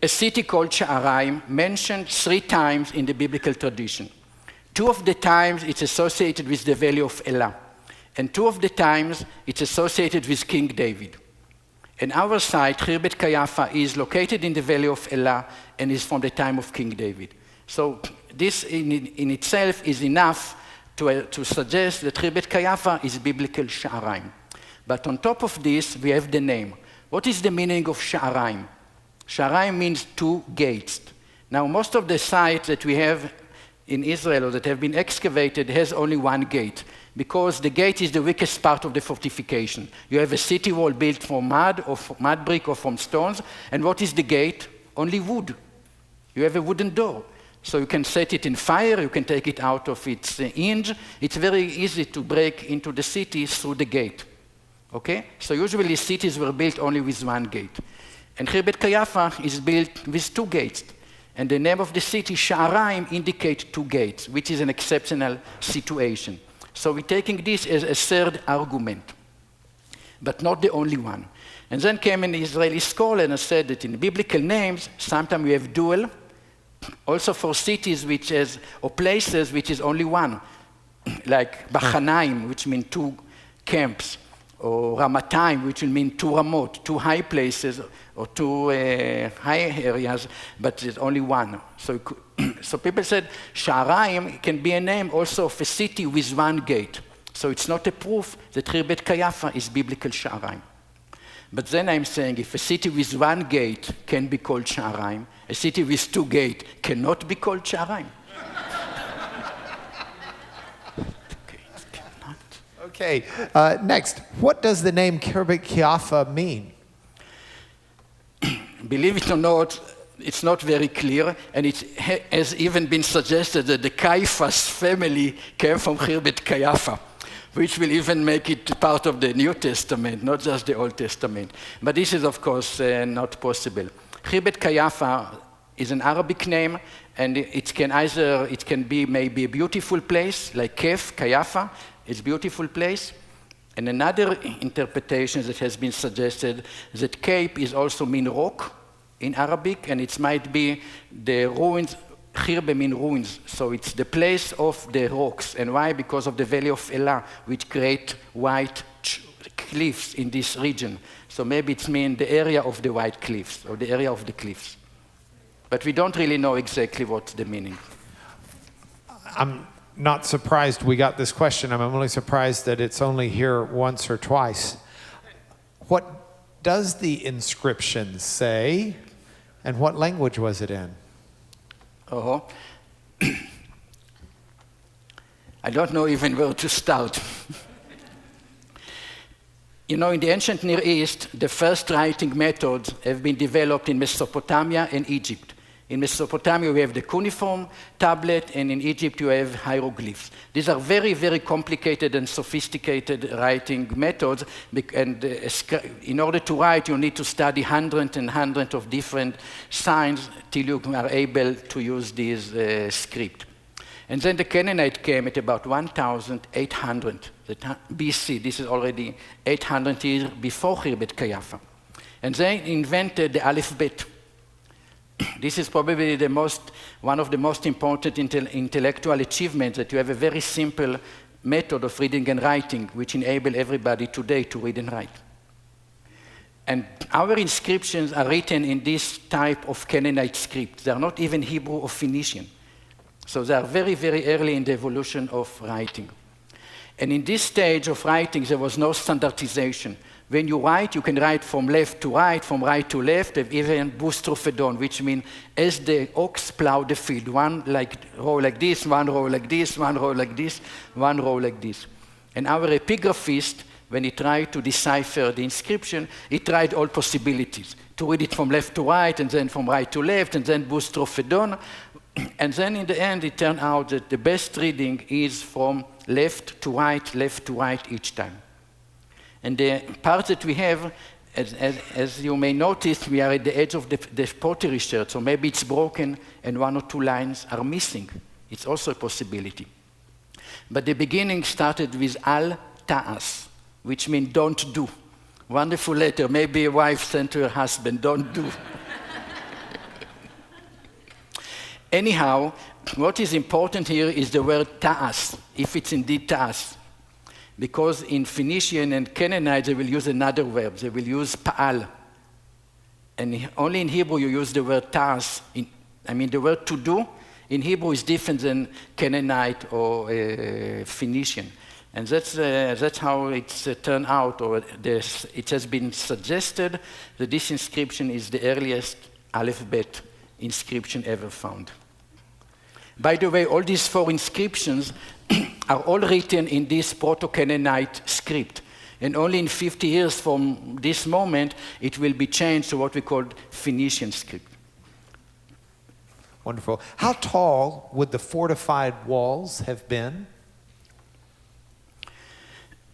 a city called Sha'arayim mentioned 3 times in the biblical tradition. 2 of the times it's associated with the Valley of Elah, and 2 of the times it's associated with King David. And our site, Khirbet Qeiyafa, is located in the Valley of Elah and is from the time of King David. So this in itself is enough to suggest that Khirbet Qeiyafa is biblical Sha'arayim. But on top of this, we have the name. What is the meaning of Sha'arayim? Sha'arayim means 2 gates. Now, most of the sites that we have in Israel or that have been excavated has only 1 gate, because the gate is the weakest part of the fortification. You have a city wall built from mud or from mud brick or from stones, and what is the gate? Only wood. You have a wooden door. So you can set it in fire, you can take it out of its hinge. It's very easy to break into the city through the gate. Okay? So usually cities were built only with 1 gate. And Khirbet Qeiyafa is built with 2 gates. And the name of the city, Sha'arayim, indicates 2 gates, which is an exceptional situation. So we're taking this as a 3rd argument, but not the only one. And then came an Israeli scholar and said that in biblical names, sometimes we have dual, also for cities which has, or places which is only 1, like Bachanaim, which means 2 camps, or Ramatayim, which will mean 2 Ramot, 2 high places, or 2 high areas, but there's only 1. So people said Sha'arayim can be a name also of a city with 1 gate. So it's not a proof that Khirbet Qeiyafa is biblical Sha'arayim. But then I'm saying if a city with 1 gate can be called Sha'arayim, a city with 2 gates cannot be called Sha'arayim. Okay, next. What does the name Khirbet Qeiyafa mean? Believe it or not, it's not very clear, and it has even been suggested that the Caiaphas family came from Khirbet Qeiyafa, which will even make it part of the New Testament, not just the Old Testament. But this is, of course, not possible. Khirbet Qeiyafa is an Arabic name, and it can be maybe a beautiful place, like Kef, Qeiyafa. It's a beautiful place. And another interpretation that has been suggested is that Cape is also mean rock in Arabic, and it might be the ruins. Khirbe mean ruins, so it's the place of the rocks. And why? Because of the Valley of Elah, which create white cliffs in this region. So maybe it's mean the area of the white cliffs, or the area of the cliffs. But we don't really know exactly what's the meaning. I'm not surprised we got this question. I'm only surprised that it's only here once or twice. What does the inscription say, and what language was it in? Oh, I don't know even where to start. You know, in the ancient Near East, the first writing methods have been developed in Mesopotamia and Egypt. In Mesopotamia, we have the cuneiform tablet, and in Egypt, you have hieroglyphs. These are very, very complicated and sophisticated writing methods, and in order to write, you need to study hundreds and hundreds of different signs till you are able to use this script. And then the Canaanite came at about 1,800 BC. This is already 800 years before Khirbet Qeiyafa. And they invented the alphabet. This is probably one of the most important intellectual achievements, that you have a very simple method of reading and writing, which enable everybody today to read and write. And our inscriptions are written in this type of Canaanite script. They are not even Hebrew or Phoenician. So they are very, very early in the evolution of writing. And in this stage of writing, there was no standardization. When you write, you can write from left to right, from right to left, and even boustrophodon, which means as the ox plow the field, one row like this, one row like this, one row like this, one row like this. And our epigraphist, when he tried to decipher the inscription, he tried all possibilities, to read it from left to right, and then from right to left, and then boustrophodon. And then in the end, it turned out that the best reading is from left to right each time. And the part that we have, as you may notice, we are at the edge of the pottery shirt, so maybe it's broken and one or two lines are missing. It's also a possibility. But the beginning started with al ta'as, which means don't do. Wonderful letter. Maybe a wife sent to her husband, don't do. Anyhow, what is important here is the word ta'as, if it's indeed ta'as. Because in Phoenician and Canaanite, they will use another verb. They will use pa'al. And only in Hebrew you use the word ta'as. The word to do in Hebrew is different than Canaanite or Phoenician. And that's how it's turned out, or it has been suggested that this inscription is the earliest alphabet inscription ever found. By the way, all these four inscriptions are all written in this Proto-Canaanite script. And only in 50 years from this moment, it will be changed to what we call Phoenician script. Wonderful. How tall would the fortified walls have been?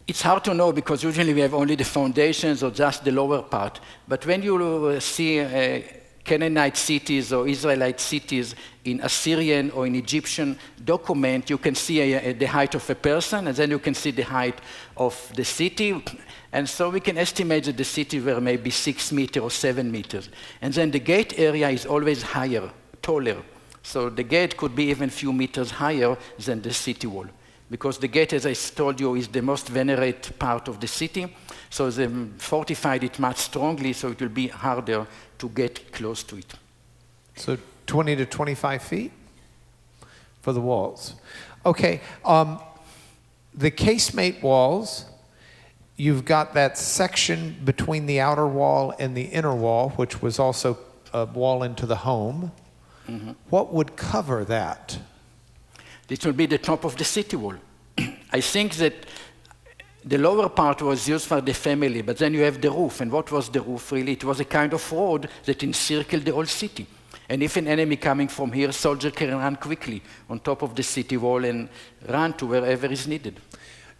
It's hard to know, because usually we have only the foundations or just the lower part. But when you see Canaanite cities or Israelite cities in Assyrian or in Egyptian document, you can see the height of a person, and then you can see the height of the city. And so we can estimate that the city were maybe 6 meters or 7 meters. And then the gate area is always higher, taller. So the gate could be even a few meters higher than the city wall. Because the gate, as I told you, is the most venerated part of the city. So they fortified it much strongly, so it will be harder to get close to it. So 20 to 25 feet for the walls. Okay, the casemate walls, you've got that section between the outer wall and the inner wall, which was also a wall into the home. Mm-hmm. What would cover that? This will be the top of the city wall. I think that the lower part was used for the family, but then you have the roof. And what was the roof really? It was a kind of road that encircled the whole city. And if an enemy coming from here, soldier can run quickly on top of the city wall and run to wherever is needed.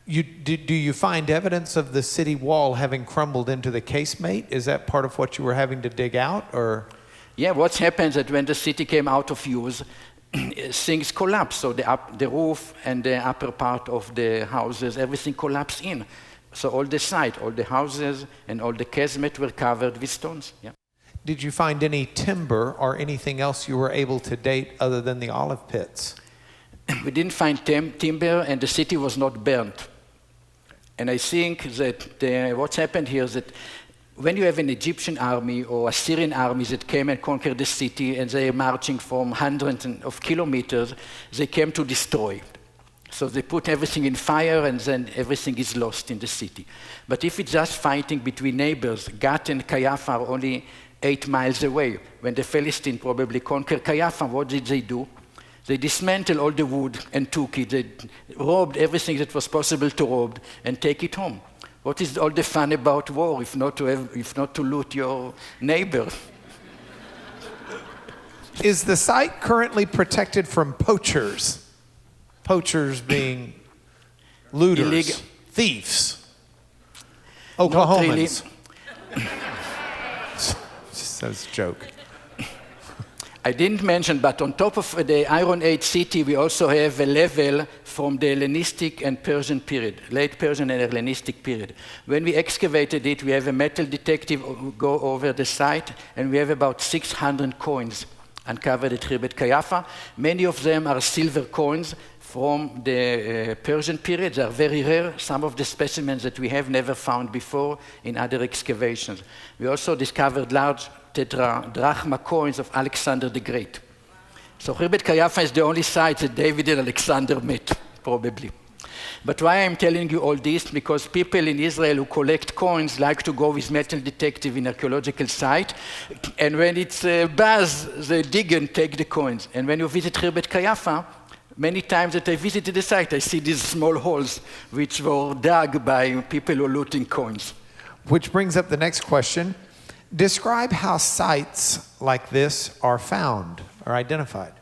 Do you find evidence of the city wall having crumbled into the casemate? Is that part of what you were having to dig out, or? Yeah, what happens is that when the city came out of use, things collapsed. So the roof and the upper part of the houses, everything collapsed in. So all the site, all the houses and all the casemate were covered with stones. Yeah. Did you find any timber or anything else you were able to date other than the olive pits? We didn't find timber, and the city was not burnt. And I think that what's happened here is that when you have an Egyptian army or Assyrian armies that came and conquered the city, and they are marching from hundreds of kilometers, they came to destroy. So they put everything in fire, and then everything is lost in the city. But if it's just fighting between neighbors, Gath and Qeiyafa are only 8 miles away. When the Philistines probably conquered Qeiyafa, what did they do? They dismantled all the wood and took it. They robbed everything that was possible to rob and take it home. What is all the fun about war if not to loot your neighbor? Is the site currently protected from poachers? Poachers being looters, Illegal. thieves, Not really. Oklahomans. Just as a joke. I didn't mention, but on top of the Iron Age city, we also have a level from the Hellenistic and Persian period, late Persian and Hellenistic period. When we excavated it, we have a metal detective go over the site, and we have about 600 coins uncovered at Khirbet Qeiyafa. Many of them are silver coins from the Persian period. They are very rare. Some of the specimens that we have never found before in other excavations. We also discovered large tetradrachma coins of Alexander the Great. So Khirbet Qeiyafa is the only site that David and Alexander met, probably. But why I'm telling you all this? Because people in Israel who collect coins like to go with metal detective in archaeological site, and when it's buzz, they dig and take the coins. And when you visit Khirbet Qeiyafa, many times that I visited the site, I see these small holes which were dug by people who are looting coins. Which brings up the next question. Describe how sites like this are found or identified.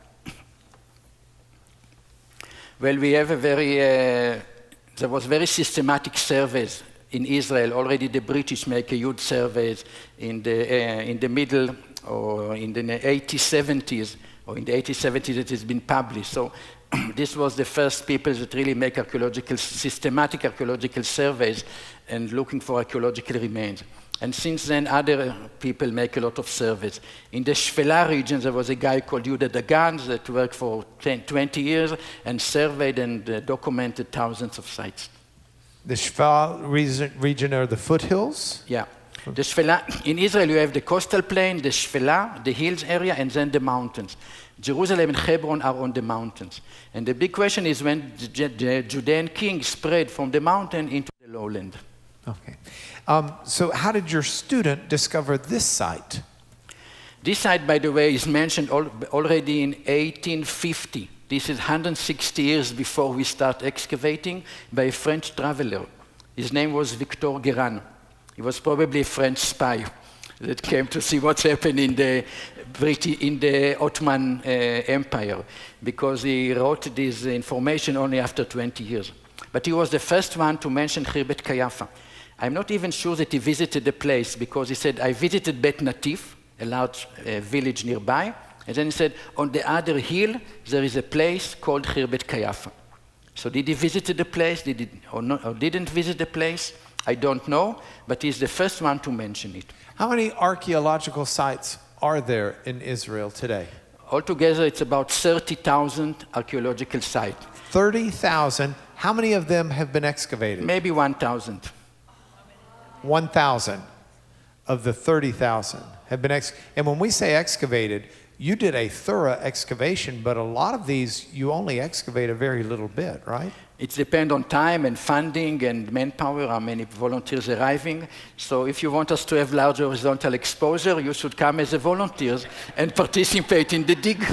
Well, we have a very, there was very systematic surveys in Israel. Already the British make a huge surveys in the middle or in the 1870s, or in the 1870s it has been published. So this was the first people that really make systematic archaeological surveys and looking for archaeological remains. And since then, other people make a lot of surveys. In the Shfela region, there was a guy called Yehuda Dagan that worked for 20 years and surveyed and documented thousands of sites. The Shfela region are the foothills? Yeah. The Shfela, in Israel, you have the coastal plain, the Shfela, the hills area, and then the mountains. Jerusalem and Hebron are on the mountains. And the big question is when the Judean king spread from the mountain into the lowland. Okay. So how did your student discover this site? This site, by the way, is mentioned already in 1850. This is 160 years before we start excavating by a French traveler. His name was Victor Guérin. He was probably a French spy that came to see what's happening in the Ottoman Empire, because he wrote this information only after 20 years. But he was the first one to mention Khirbet Qeiyafa. I'm not even sure that he visited the place, because he said, I visited Bet Natif, a large village nearby, and then he said, on the other hill, there is a place called Khirbet Qeiyafa. So did he visit the place, or didn't visit the place? I don't know, but he's the first one to mention it. How many archaeological sites are there in Israel today? Altogether, it's about 30,000 archaeological sites. 30,000. How many of them have been excavated? Maybe 1,000. 1,000 of the 30,000 have been excavated. And when we say excavated, you did a thorough excavation, but a lot of these, you only excavate a very little bit, right? It depends on time and funding and manpower, how many volunteers arriving. So if you want us to have large horizontal exposure, you should come as a volunteers and participate in the dig.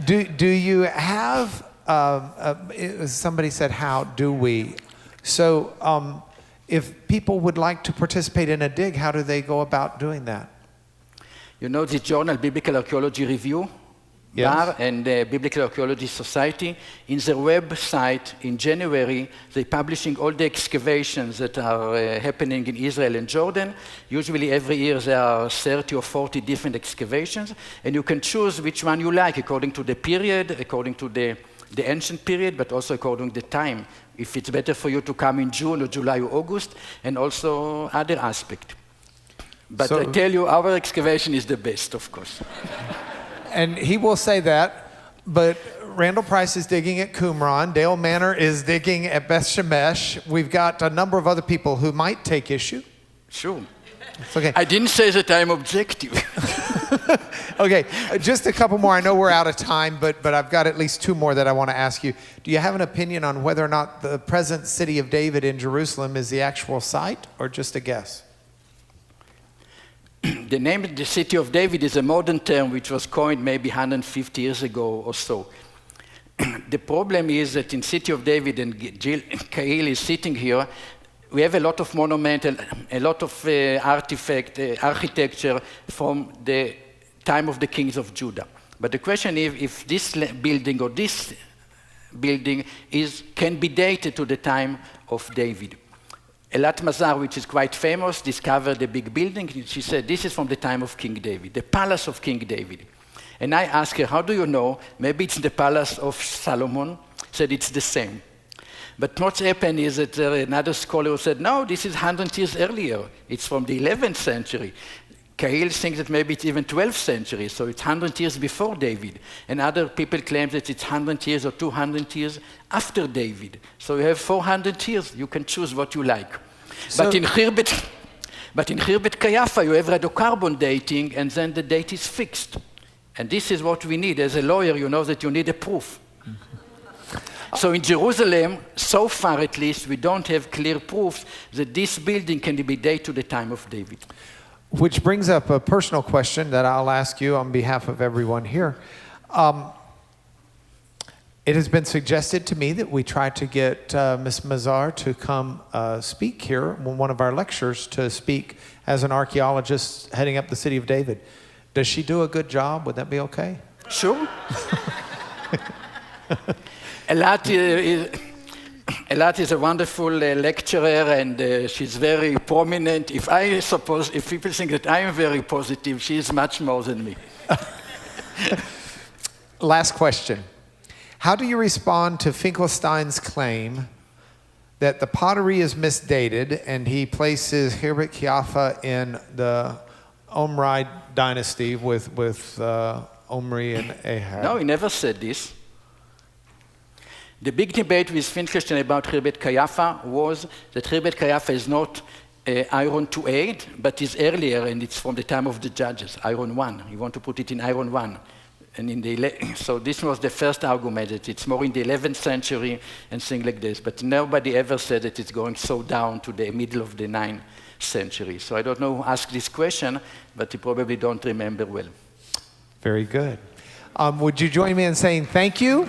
Do you have, somebody said, how do we? So if people would like to participate in a dig, how do they go about doing that? You know the journal Biblical Archaeology Review? Yes. Bar and the Biblical Archaeology Society. In their website in January, they're publishing all the excavations that are happening in Israel and Jordan. Usually every year there are 30 or 40 different excavations, and you can choose which one you like according to the period, according to the ancient period, but also according to the time. If it's better for you to come in June or July or August, and also other aspects. But So, I tell you, our excavation is the best, of course. and he will say that, but Randall Price is digging at Qumran. Dale Manor is digging at Beth Shemesh. We've got a number of other people who might take issue. Sure. It's okay. I didn't say that I'm objective. Okay, just a couple more. I know we're out of time, but I've got at least two more that I want to ask you. Do you have an opinion on whether or not the present city of David in Jerusalem is the actual site, or just a guess? The name of the city of David is a modern term which was coined maybe 150 years ago or so. The problem is that in city of David, and Kail is sitting here, we have a lot of monuments, a lot of artifact, architecture from the time of the kings of Judah. But the question is if this building or this building can be dated to the time of David. Elat Mazar, which is quite famous, discovered a big building. She said, this is from the time of King David, the palace of King David. And I asked her, how do you know? Maybe it's the palace of Solomon. Said it's the same. But what's happened is that another scholar said, no, this is 100 years earlier. It's from the 11th century. Cahill thinks that maybe it's even 12th century, so it's 100 years before David. And other people claim that it's 100 years or 200 years after David. So you have 400 years. You can choose what you like. But in Khirbet Qeiyafa, you have radiocarbon dating, and then the date is fixed. And this is what we need. As a lawyer, you know that you need a proof. So in Jerusalem, so far at least, we don't have clear proofs that this building can be dated to the time of David. Which brings up a personal question that I'll ask you on behalf of everyone here. It has been suggested to me that we try to get Ms. Mazar to come speak here, one of our lectures, to speak as an archaeologist heading up the city of David. Does she do a good job? Would that be okay? Sure. Elat is a wonderful lecturer, and she's very prominent. If people think that I am very positive, she is much more than me. Last question. How do you respond to Finkelstein's claim that the pottery is misdated and he places Khirbet Qeiyafa in the Omri dynasty with Omri and Ahab? No, he never said this. The big debate with Finkelstein about Khirbet Qeiyafa was that Khirbet Qeiyafa is not Iron 2.8, but is earlier, and it's from the time of the judges, Iron 1. You want to put it in Iron 1. And so this was the first argument, that it's more in the 11th century and things like this. But nobody ever said that it's going so down to the middle of the 9th century. So I don't know who asked this question, but you probably don't remember well. Very good. Would you join me in saying thank you?